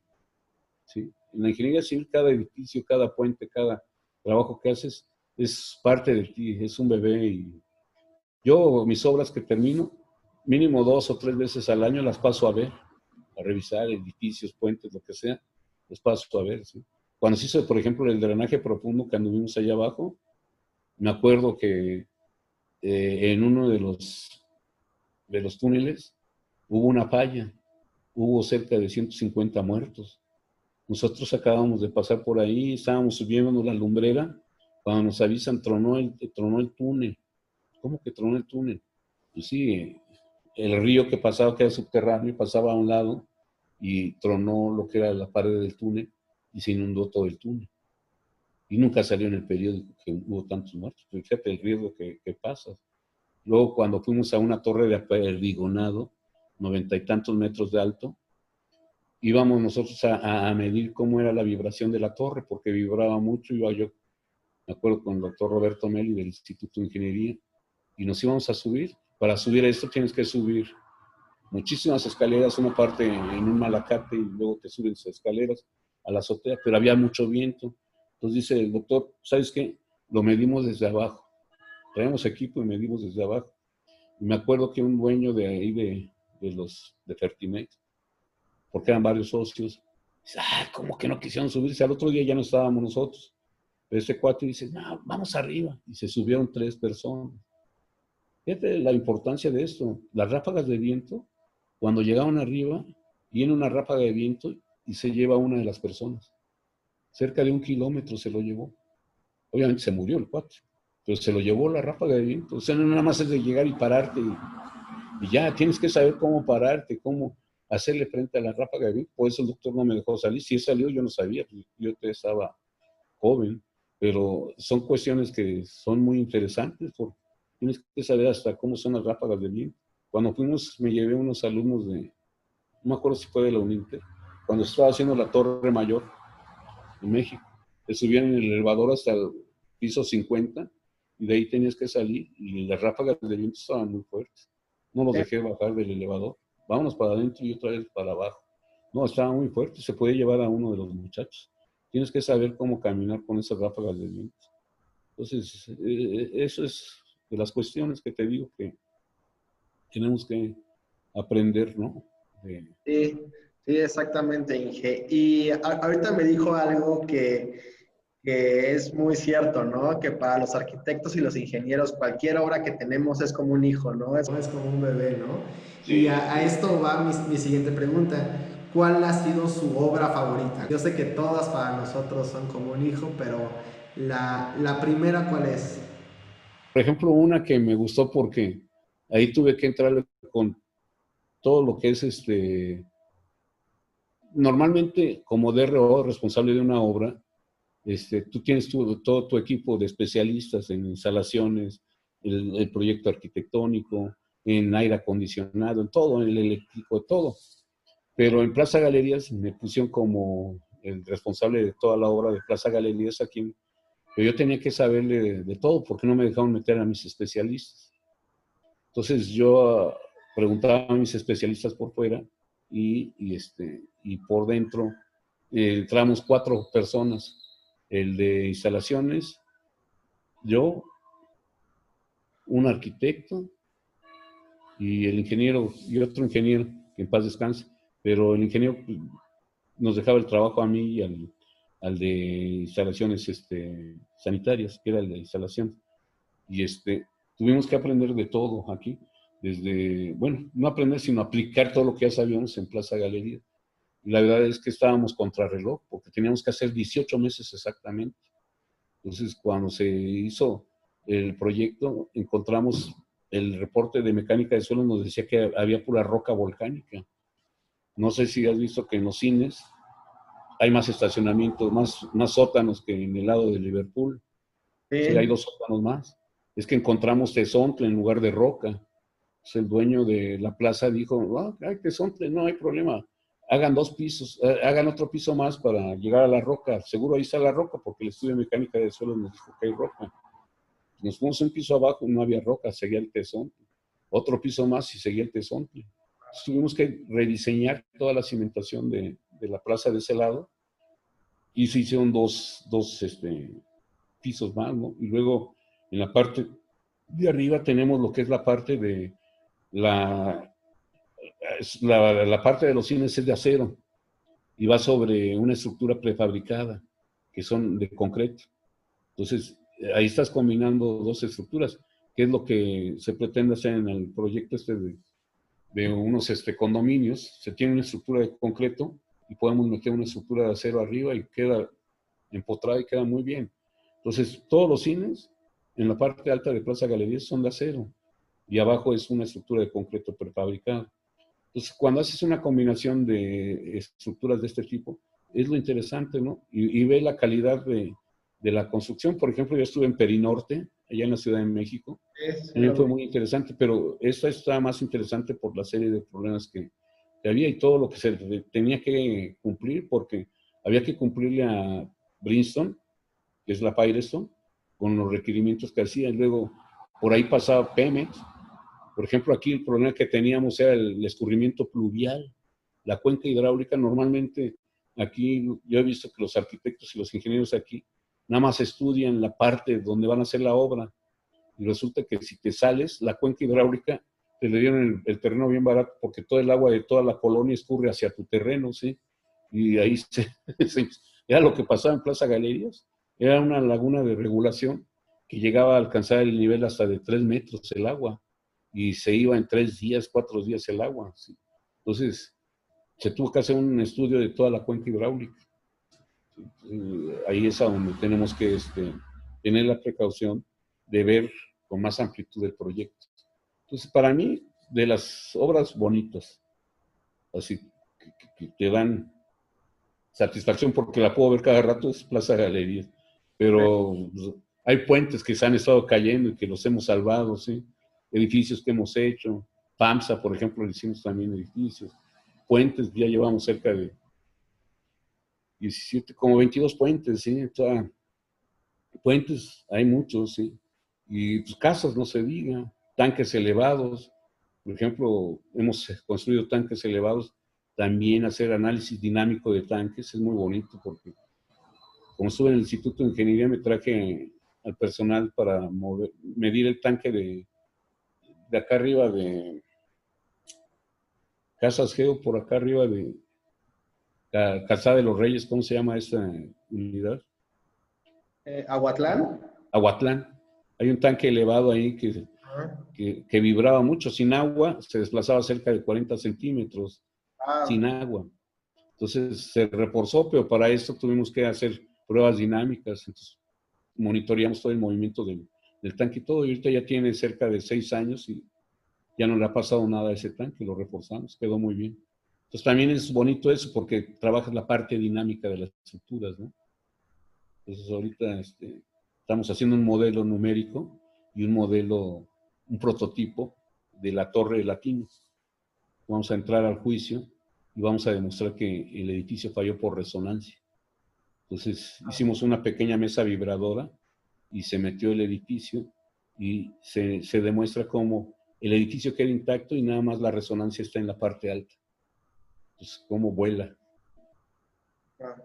¿sí? En la ingeniería civil, cada edificio, cada puente, cada trabajo que haces es parte de ti, es un bebé. Y yo, mis obras que termino, mínimo 2 o 3 veces al año las paso a ver, a revisar edificios, puentes, lo que sea, los paso a ver, ¿sí? Cuando se hizo, por ejemplo, el drenaje profundo que anduvimos allá abajo, me acuerdo que en uno de los túneles hubo una falla, hubo cerca de 150 muertos. Nosotros acabamos de pasar por ahí, estábamos subiendo la lumbrera, cuando nos avisan tronó el túnel. ¿Cómo que tronó el túnel? Pues sí, el río que pasaba, que era subterráneo, pasaba a un lado y tronó lo que era la pared del túnel y se inundó todo el túnel. Y nunca salió en el periódico que hubo tantos muertos. Pero fíjate el riesgo que pasas. Luego, cuando fuimos a una torre de perdigonado, 90 y tantos metros de alto, íbamos nosotros a medir cómo era la vibración de la torre, porque vibraba mucho. Iba yo, me acuerdo, con el doctor Roberto Meli del Instituto de Ingeniería, y nos íbamos a subir. Para subir a esto tienes que subir muchísimas escaleras, una parte en un malacate y luego te suben esas escaleras a la azotea, pero había mucho viento. Entonces dice el doctor, ¿sabes qué? Lo medimos desde abajo. Traemos equipo y medimos desde abajo. Y me acuerdo que un dueño de ahí de Fertimex, porque eran varios socios, dice, ¿cómo que no quisieron subirse? Al otro día ya no estábamos nosotros. Pero ese cuate dice, no, vamos arriba. Y se subieron 3 personas. Fíjate la importancia de esto. Las ráfagas de viento, cuando llegaban arriba, viene una ráfaga de viento y se lleva a una de las personas. Cerca de 1 kilómetro se lo llevó. Obviamente se murió el cuate, pero se lo llevó la ráfaga de viento. O sea, no nada más es de llegar y pararte y ya, tienes que saber cómo pararte, cómo hacerle frente a la ráfaga de viento. Por eso el doctor no me dejó salir. Si he salido yo no sabía, yo estaba joven, pero son cuestiones que son muy interesantes, porque tienes que saber hasta cómo son las ráfagas de viento. Cuando fuimos, me llevé unos alumnos de, no me acuerdo si fue de la UNINTE, cuando estaba haciendo la Torre Mayor en México, te subían en el elevador hasta el piso 50 y de ahí tenías que salir y las ráfagas de viento estaban muy fuertes. No los dejé bajar del elevador, vámonos para adentro y otra vez para abajo. No, estaba muy fuerte, se puede llevar a uno de los muchachos. Tienes que saber cómo caminar con esas ráfagas de viento. Entonces, eso es de las cuestiones que te digo que tenemos que aprender, ¿no? Sí, sí, exactamente, Inge. Y ahorita me dijo algo que es muy cierto, ¿no? Que para los arquitectos y los ingenieros cualquier obra que tenemos es como un hijo, ¿no? Es como un bebé, ¿no? Sí. Y a esto va mi siguiente pregunta. ¿Cuál ha sido su obra favorita? Yo sé que todas para nosotros son como un hijo, pero la primera, ¿cuál es? Por ejemplo, una que me gustó porque ahí tuve que entrar con todo lo que es normalmente como DRO, responsable de una obra, tú tienes todo tu equipo de especialistas en instalaciones, el proyecto arquitectónico, en aire acondicionado, en todo, en el eléctrico, todo. Pero en Plaza Galerías me pusieron como el responsable de toda la obra de Plaza Galerías aquí. Pero yo tenía que saberle de todo porque no me dejaron meter a mis especialistas. Entonces yo preguntaba a mis especialistas por fuera y por dentro entramos 4 personas. El de instalaciones, yo, un arquitecto y el ingeniero y otro ingeniero, que en paz descanse, pero el ingeniero nos dejaba el trabajo a mí y al de instalaciones sanitarias, que era el de instalación. Y tuvimos que aprender de todo aquí, desde, bueno, no aprender, sino aplicar todo lo que ya sabíamos en Plaza Galería. Y la verdad es que estábamos contrarreloj, porque teníamos que hacer 18 meses exactamente. Entonces, cuando se hizo el proyecto, encontramos el reporte de mecánica de suelo, nos decía que había pura roca volcánica. No sé si has visto que en los cines hay más estacionamientos, más sótanos que en el lado de Liverpool. Sí, hay 2 sótanos más. Es que encontramos tezontle en lugar de roca. Entonces, el dueño de la plaza dijo, oh, hay tezontle, no hay problema. Hagan 2 pisos, hagan otro piso más para llegar a la roca. Seguro ahí está la roca, porque el estudio de mecánica de suelo nos dijo que hay roca. Nos fuimos un piso abajo y no había roca, seguía el tezontle. Otro piso más y seguía el tezontle. Entonces, tuvimos que rediseñar toda la cimentación de la plaza de ese lado y se hicieron dos pisos más, ¿no? Y luego en la parte de arriba tenemos lo que es la parte de la parte de los cines es de acero y va sobre una estructura prefabricada que son de concreto. Entonces, ahí estás combinando 2 estructuras, que es lo que se pretende hacer en el proyecto de unos condominios. Se tiene una estructura de concreto y podemos meter una estructura de acero arriba y queda empotrada y queda muy bien. Entonces, todos los cines en la parte alta de Plaza Galerías son de acero y abajo es una estructura de concreto prefabricada. Entonces, cuando haces una combinación de estructuras de este tipo, es lo interesante, ¿no? Y ve la calidad de la construcción. Por ejemplo, yo estuve en Perinorte, allá en la Ciudad de México. También fue muy interesante, pero esta está más interesante por la serie de problemas que había y todo lo que se tenía que cumplir, porque había que cumplirle a Bridgestone, que es la Firestone, con los requerimientos que hacía. Y luego, por ahí pasaba Pemex. Por ejemplo, aquí el problema que teníamos era el escurrimiento pluvial. La cuenca hidráulica, normalmente, aquí yo he visto que los arquitectos y los ingenieros aquí nada más estudian la parte donde van a hacer la obra. Y resulta que si te sales, la cuenca hidráulica, te le dieron el terreno bien barato porque todo el agua de toda la colonia escurre hacia tu terreno, ¿sí? Y ahí era lo que pasaba en Plaza Galerías. Era una laguna de regulación que llegaba a alcanzar el nivel hasta de 3 metros el agua. y se iba en 3 días, 4 días el agua. ¿Sí? Entonces, se tuvo que hacer un estudio de toda la cuenca hidráulica. Ahí es a donde tenemos que tener la precaución de ver con más amplitud el proyecto. Entonces, para mí, de las obras bonitas, así que te dan satisfacción porque la puedo ver cada rato, es Plaza Galería. Pero pues, hay puentes que se han estado cayendo y que los hemos salvado, ¿sí? Edificios que hemos hecho. PAMSA, por ejemplo, le hicimos también edificios. Puentes, ya llevamos cerca de 17, como 22 puentes, ¿sí? Puentes, hay muchos, ¿sí? Y pues, casas, no se diga. Tanques elevados. Por ejemplo, hemos construido tanques elevados. También hacer análisis dinámico de tanques es muy bonito porque como estuve en el Instituto de Ingeniería me traje al personal para medir el tanque de acá arriba de Casas Geo, por acá arriba de Calzada de los Reyes, ¿cómo se llama esta unidad? Aguatlán. Aguatlán. Hay un tanque elevado ahí que vibraba mucho sin agua, se desplazaba cerca de 40 centímetros sin agua. Entonces se reforzó, pero para esto tuvimos que hacer pruebas dinámicas. Entonces monitoreamos todo el movimiento del tanque y todo. Y ahorita ya tiene cerca de 6 años y ya no le ha pasado nada a ese tanque, lo reforzamos, quedó muy bien. Entonces también es bonito eso porque trabajas la parte dinámica de las estructuras, ¿no? Entonces ahorita estamos haciendo un modelo numérico y un prototipo de la Torre Latino. Vamos a entrar al juicio y vamos a demostrar que el edificio falló por resonancia. Entonces hicimos una pequeña mesa vibradora y se metió el edificio y se demuestra cómo el edificio queda intacto y nada más la resonancia está en la parte alta. Entonces, cómo vuela.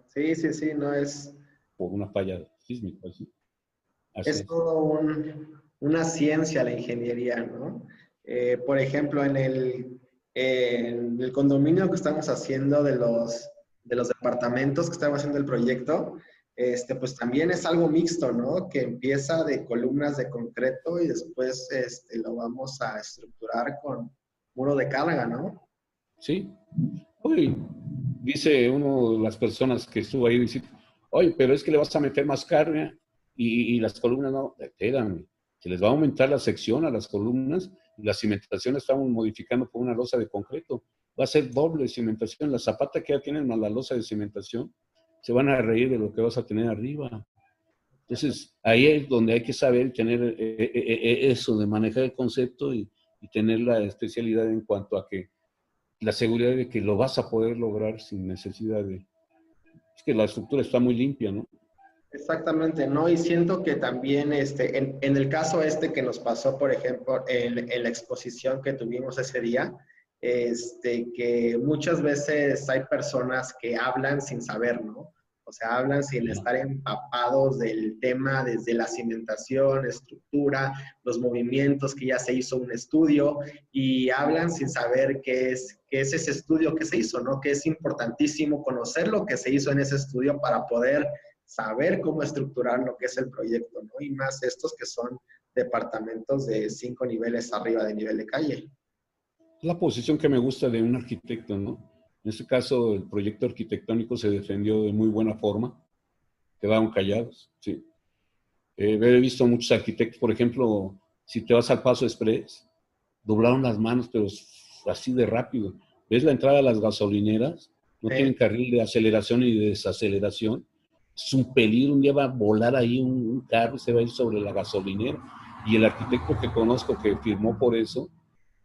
Sí, sí, sí, no es... Por una falla sísmica. ¿Sí? Es todo una ciencia la ingeniería, ¿no? Por ejemplo, en el condominio que estamos haciendo de los departamentos que estamos haciendo el proyecto, pues también es algo mixto, ¿no? Que empieza de columnas de concreto y después lo vamos a estructurar con muro de carga, ¿no? Sí. Oye, dice uno de las personas que estuvo ahí, dice, oye, pero es que le vas a meter más carga y las columnas no, espérame, se les va a aumentar la sección a las columnas y la cimentación la estamos modificando por una losa de concreto. Va a ser doble cimentación. La zapata que ya tienen más la losa de cimentación, se van a reír de lo que vas a tener arriba. Entonces, ahí es donde hay que saber tener eso, de manejar el concepto y tener la especialidad en cuanto a que la seguridad de que lo vas a poder lograr sin necesidad de... Es que la estructura está muy limpia, ¿no? Exactamente, ¿no? Y siento que también en el caso que nos pasó, por ejemplo, en la exposición que tuvimos ese día, que muchas veces hay personas que hablan sin saber, ¿no? O sea, hablan sin estar empapados del tema desde la cimentación, estructura, los movimientos que ya se hizo un estudio y hablan sin saber qué es ese estudio que se hizo, ¿no? Que es importantísimo conocer lo que se hizo en ese estudio para poder saber cómo estructurar lo que es el proyecto, ¿no? Y más estos que son departamentos de 5 niveles arriba de nivel de calle. Es la posición que me gusta de un arquitecto, ¿no? En este caso, el proyecto arquitectónico se defendió de muy buena forma, quedaron callados, sí. He visto muchos arquitectos, por ejemplo, si te vas al Paso Express, doblaron las manos, pero así de rápido. ¿Ves la entrada a las gasolineras? No tienen carril de aceleración y de desaceleración. Es un peligro, un día va a volar ahí un carro y se va a ir sobre la gasolinera. Y el arquitecto que conozco que firmó por eso,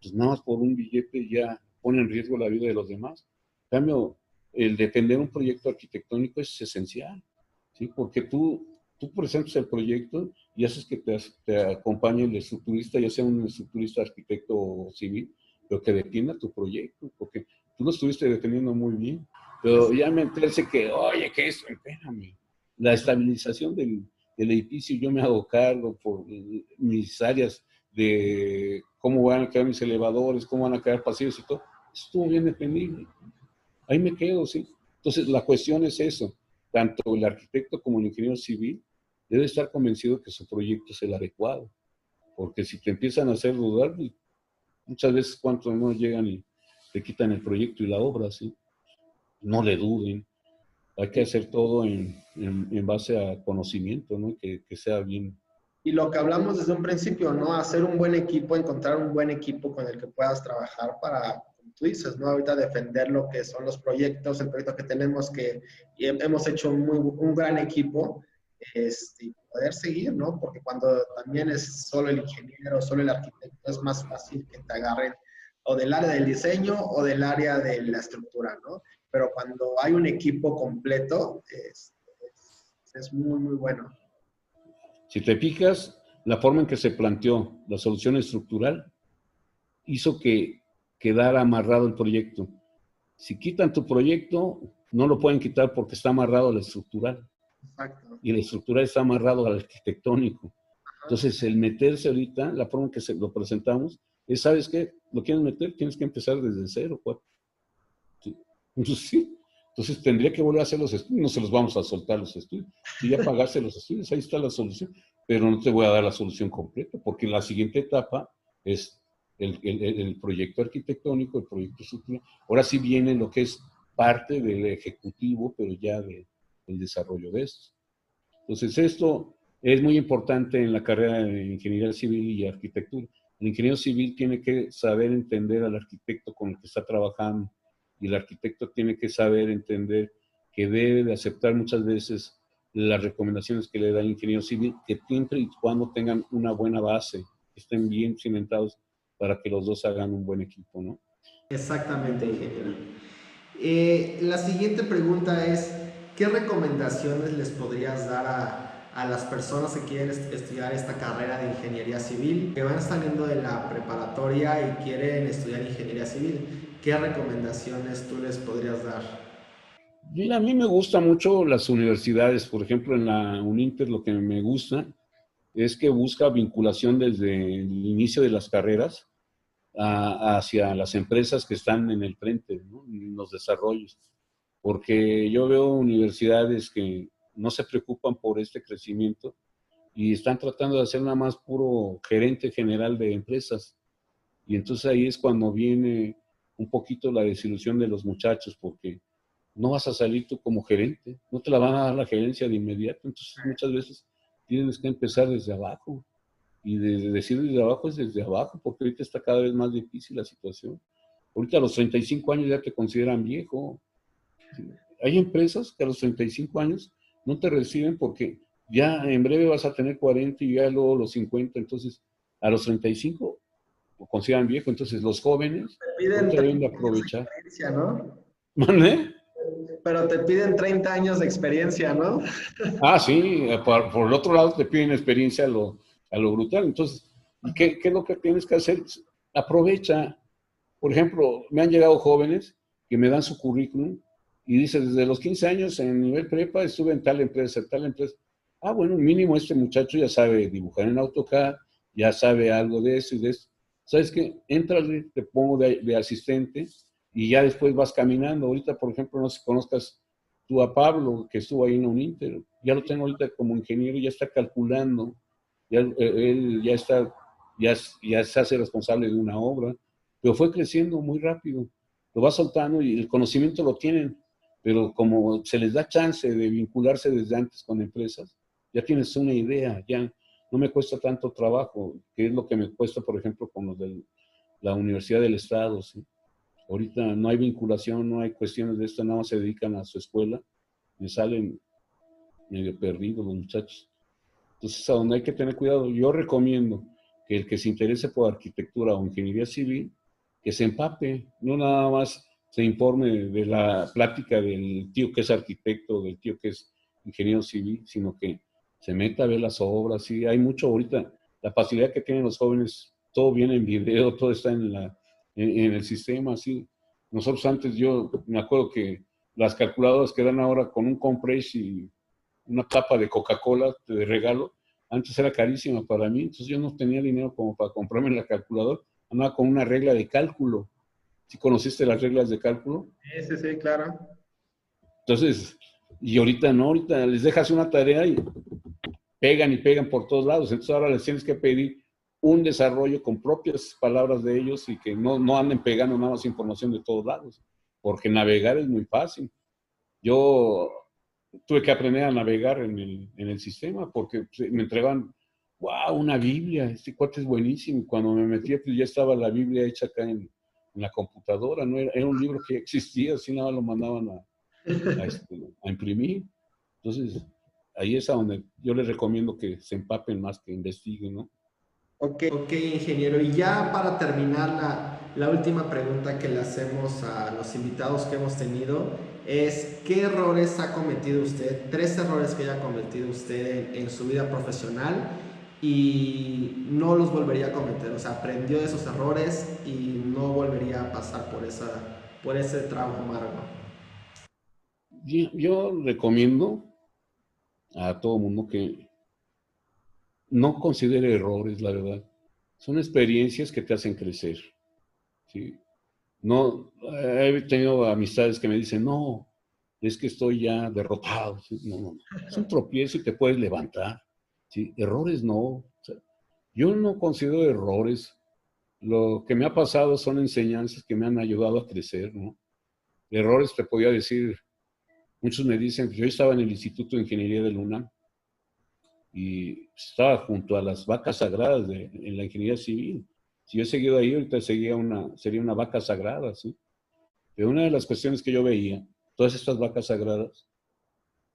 pues nada más por un billete ya pone en riesgo la vida de los demás. En cambio, el defender un proyecto arquitectónico es esencial, ¿sí? Porque tú presentas el proyecto y haces que te acompañe el estructurista, ya sea un estructurista arquitecto o civil, pero que defienda tu proyecto, porque tú lo estuviste defendiendo muy bien. Pero ya meterse que, oye, que esto, espérame, la estabilización del edificio, yo me hago cargo por mis áreas de cómo van a quedar mis elevadores, cómo van a quedar pasillos y todo, estuvo bien defendible. Ahí me quedo, ¿sí? Entonces, la cuestión es eso. Tanto el arquitecto como el ingeniero civil debe estar convencido que su proyecto es el adecuado. Porque si te empiezan a hacer dudar, Muchas veces cuántos no llegan y te quitan el proyecto y la obra, ¿sí? No le duden. Hay que hacer todo en base a conocimiento, ¿no? Que sea bien. Y lo que hablamos desde un principio, ¿no? Hacer un buen equipo, encontrar un buen equipo con el que puedas trabajar para, como tú dices, ¿no? Ahorita defender lo que son los proyectos, el proyecto que tenemos, que hemos hecho un gran equipo, y poder seguir, ¿no? Porque cuando también es solo el ingeniero, solo el arquitecto, es más fácil que te agarren o del área del diseño o del área de la estructura, ¿no? Pero cuando hay un equipo completo, es muy, muy bueno. Si te fijas, la forma en que se planteó la solución estructural hizo que quedara amarrado el proyecto. Si quitan tu proyecto, no lo pueden quitar porque está amarrado al estructural. Exacto. Y el estructural está amarrado al arquitectónico. Ajá. Entonces, el meterse ahorita, la forma en que lo presentamos, es, ¿sabes qué? ¿Lo quieres meter? Tienes que empezar desde cero, pues. ¿Sí? Entonces, sí. Entonces, tendría que volver a hacer los estudios. No se los vamos a soltar los estudios. Si ya pagaste los estudios, ahí está la solución. Pero no te voy a dar la solución completa, porque la siguiente etapa es el proyecto arquitectónico, el proyecto estructural. Ahora sí viene lo que es parte del ejecutivo, pero ya del desarrollo de esto. Entonces, esto es muy importante en la carrera de ingeniería civil y arquitectura. El ingeniero civil tiene que saber entender al arquitecto con el que está trabajando, y el arquitecto tiene que saber entender que debe de aceptar muchas veces las recomendaciones que le da el ingeniero civil, que siempre y cuando tengan una buena base, que estén bien cimentados para que los dos hagan un buen equipo, ¿no? Exactamente, ingeniero. La siguiente pregunta es, ¿qué recomendaciones les podrías dar a las personas que quieren estudiar esta carrera de ingeniería civil, que van saliendo de la preparatoria y quieren estudiar ingeniería civil? ¿Qué recomendaciones tú les podrías dar? Mira, a mí me gustan mucho las universidades. Por ejemplo, en la UNINTER lo que me gusta es que busca vinculación desde el inicio de las carreras hacia las empresas que están en el frente, ¿no? En los desarrollos. Porque yo veo universidades que no se preocupan por este crecimiento y están tratando de hacer nada más puro gerente general de empresas. Y entonces ahí es cuando viene un poquito la desilusión de los muchachos, porque no vas a salir tú como gerente, no te la van a dar la gerencia de inmediato. Entonces muchas veces tienes que empezar desde abajo. Y decir desde abajo es desde abajo, porque ahorita está cada vez más difícil la situación. Ahorita a los 35 años ya te consideran viejo. ¿Sí? Hay empresas que a los 35 años no te reciben porque ya en breve vas a tener 40 y ya luego los 50. Entonces, a los 35 lo consideran viejo. Entonces, los jóvenes Te piden ahorita deben 30 de años de aprovechar. experiencia, ¿no? ¿Vale? Pero te piden 30 años de experiencia, ¿no? Ah, sí, por el otro lado te piden experiencia a lo brutal. Entonces, ¿y qué es lo que tienes que hacer? Aprovecha. Por ejemplo, me han llegado jóvenes que me dan su currículum y dicen, desde los 15 años en nivel prepa estuve en tal empresa, tal empresa. Ah, bueno, mínimo este muchacho ya sabe dibujar en AutoCAD, ya sabe algo de eso y de eso. ¿Sabes qué? Éntrale, te pongo de asistente y ya después vas caminando. Ahorita, por ejemplo, no sé si conozcas tú a Pablo, que estuvo ahí en Uninter. Ya lo tengo ahorita como ingeniero, ya está calculando, ya, él ya está, ya se hace responsable de una obra, pero fue creciendo muy rápido. Lo va soltando y el conocimiento lo tienen, pero como se les da chance de vincularse desde antes con empresas, ya tienes una idea, ya no me cuesta tanto trabajo, que es lo que me cuesta, por ejemplo, con los de la Universidad del Estado, ¿sí? Ahorita no hay vinculación, no hay cuestiones de esto, nada más se dedican a su escuela, me salen medio perdidos los muchachos. Entonces, a donde hay que tener cuidado, yo recomiendo que el que se interese por arquitectura o ingeniería civil, que se empape, no nada más se informe de la plática del tío que es arquitecto, del tío que es ingeniero civil, sino que se meta a ver las obras. Sí, hay mucho ahorita, la facilidad que tienen los jóvenes, todo viene en video, todo está en el sistema, así. Nosotros antes, yo me acuerdo que las calculadoras que dan ahora con un compress y una tapa de Coca-Cola de regalo, antes era carísima para mí, entonces yo no tenía dinero como para comprarme la calculadora, andaba con una regla de cálculo. ¿Sí conociste las reglas de cálculo? Sí, sí, claro. Entonces, y ahorita no, ahorita les dejas una tarea y pegan por todos lados, entonces ahora les tienes que pedir un desarrollo con propias palabras de ellos y que no anden pegando nada más información de todos lados, porque navegar es muy fácil. Yo tuve que aprender a navegar en el sistema porque me entregaban, wow, una Biblia, este cuate es buenísimo. Cuando me metí, pues ya estaba la Biblia hecha acá en la computadora, no era un libro que existía, así nada lo mandaban a imprimir. Entonces, ahí es a donde yo les recomiendo que se empapen más, que investiguen, ¿no? Ok, ingeniero. Y ya para terminar, la última pregunta que le hacemos a los invitados que hemos tenido es: ¿qué errores ha cometido usted? 3 errores que haya cometido usted en su vida profesional y no los volvería a cometer. O sea, aprendió de esos errores y no volvería a pasar por ese trabajo amargo. Yo recomiendo a todo mundo que no considere errores, la verdad. Son experiencias que te hacen crecer, ¿sí? No, he tenido amistades que me dicen, no, es que estoy ya derrotado. ¿Sí? No. Es un tropiezo y te puedes levantar, ¿sí? Errores no. O sea, yo no considero errores. Lo que me ha pasado son enseñanzas que me han ayudado a crecer, ¿no? Errores te podía decir, muchos me dicen, yo estaba en el Instituto de Ingeniería de la UNAM y estaba junto a las vacas sagradas en la ingeniería civil. Si yo he seguido ahí, ahorita sería una vaca sagrada, ¿sí? Pero una de las cuestiones que yo veía, todas estas vacas sagradas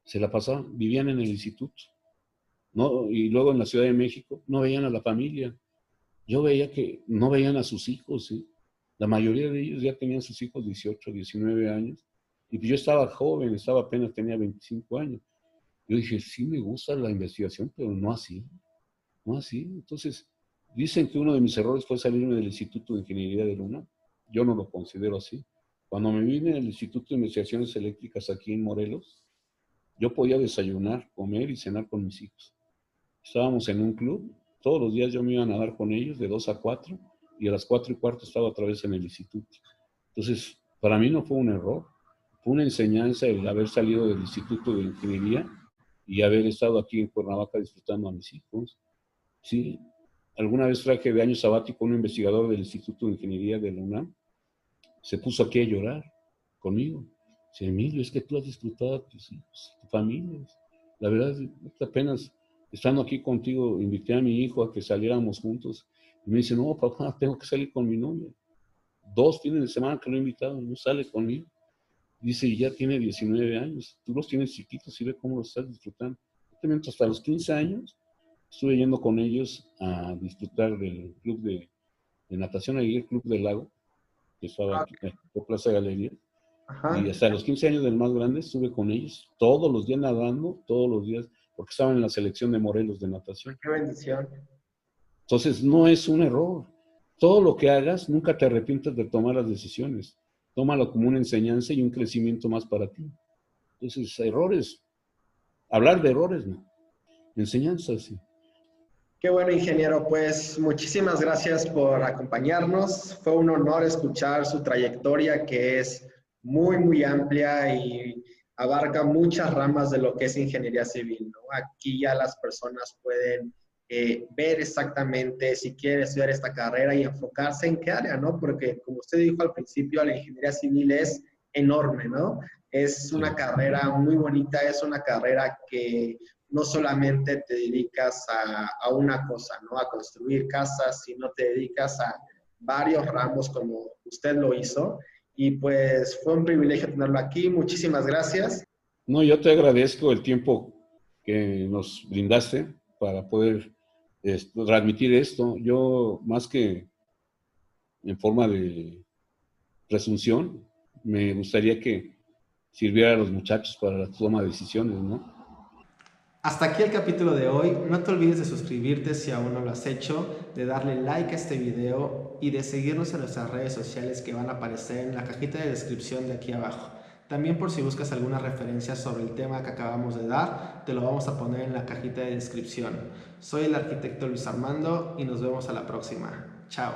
se la pasaban, vivían en el instituto, ¿no? Y luego en la Ciudad de México no veían a la familia. Yo veía que no veían a sus hijos, ¿sí? La mayoría de ellos ya tenían sus hijos 18, 19 años. Y yo estaba joven, apenas tenía 25 años. Yo dije, sí me gusta la investigación, pero no así. No así. Entonces, dicen que uno de mis errores fue salirme del Instituto de Ingeniería de la UNAM. Yo no lo considero así. Cuando me vine al Instituto de Investigaciones Eléctricas aquí en Morelos, yo podía desayunar, comer y cenar con mis hijos. Estábamos en un club, todos los días yo me iba a nadar con ellos de 2 a 4 y a las 4:15 estaba otra vez en el instituto. Entonces, para mí no fue un error, fue una enseñanza el haber salido del Instituto de Ingeniería y haber estado aquí en Cuernavaca disfrutando a mis hijos. Sí, alguna vez traje de año sabático un investigador del Instituto de Ingeniería de la UNAM, se puso aquí a llorar conmigo. Dice, Emilio, es que tú has disfrutado a tus hijos, tu familia. La verdad, apenas estando aquí contigo, invité a mi hijo a que saliéramos juntos. Y me dice, no, papá, tengo que salir con mi novia. 2 fines de semana que lo he invitado, no sale conmigo. Dice, y ya tiene 19 años. Tú los tienes chiquitos y ve cómo los estás disfrutando. Hasta los 15 años estuve yendo con ellos a disfrutar del club de natación, ahí el Club del Lago, que estaba aquí por Plaza Galería. Ajá. Y hasta los 15 años del más grande estuve con ellos todos los días nadando, todos los días, porque estaban en la selección de Morelos de natación. ¡Qué bendición! Entonces, no es un error. Todo lo que hagas, nunca te arrepientas de tomar las decisiones. Tómalo como una enseñanza y un crecimiento más para ti. Entonces, errores. Hablar de errores, no. Enseñanzas, sí. Qué bueno, ingeniero. Pues muchísimas gracias por acompañarnos. Fue un honor escuchar su trayectoria, que es muy, muy amplia y abarca muchas ramas de lo que es ingeniería civil, ¿no? Aquí ya las personas pueden ver exactamente si quieren estudiar esta carrera y enfocarse en qué área, ¿no? Porque como usted dijo al principio, la ingeniería civil es enorme, ¿no? Es una carrera muy bonita, es una carrera que no solamente te dedicas a una cosa, ¿no? A construir casas, sino te dedicas a varios ramos como usted lo hizo. Y pues fue un privilegio tenerlo aquí. Muchísimas gracias. No, yo te agradezco el tiempo que nos brindaste para poder transmitir esto. Yo, más que en forma de presunción, me gustaría que sirviera a los muchachos para la toma de decisiones, ¿no? Hasta aquí el capítulo de hoy. No te olvides de suscribirte si aún no lo has hecho, de darle like a este video y de seguirnos en nuestras redes sociales que van a aparecer en la cajita de descripción de aquí abajo. También, por si buscas alguna referencia sobre el tema que acabamos de dar, te lo vamos a poner en la cajita de descripción. Soy el arquitecto Luis Armando y nos vemos a la próxima. Chao.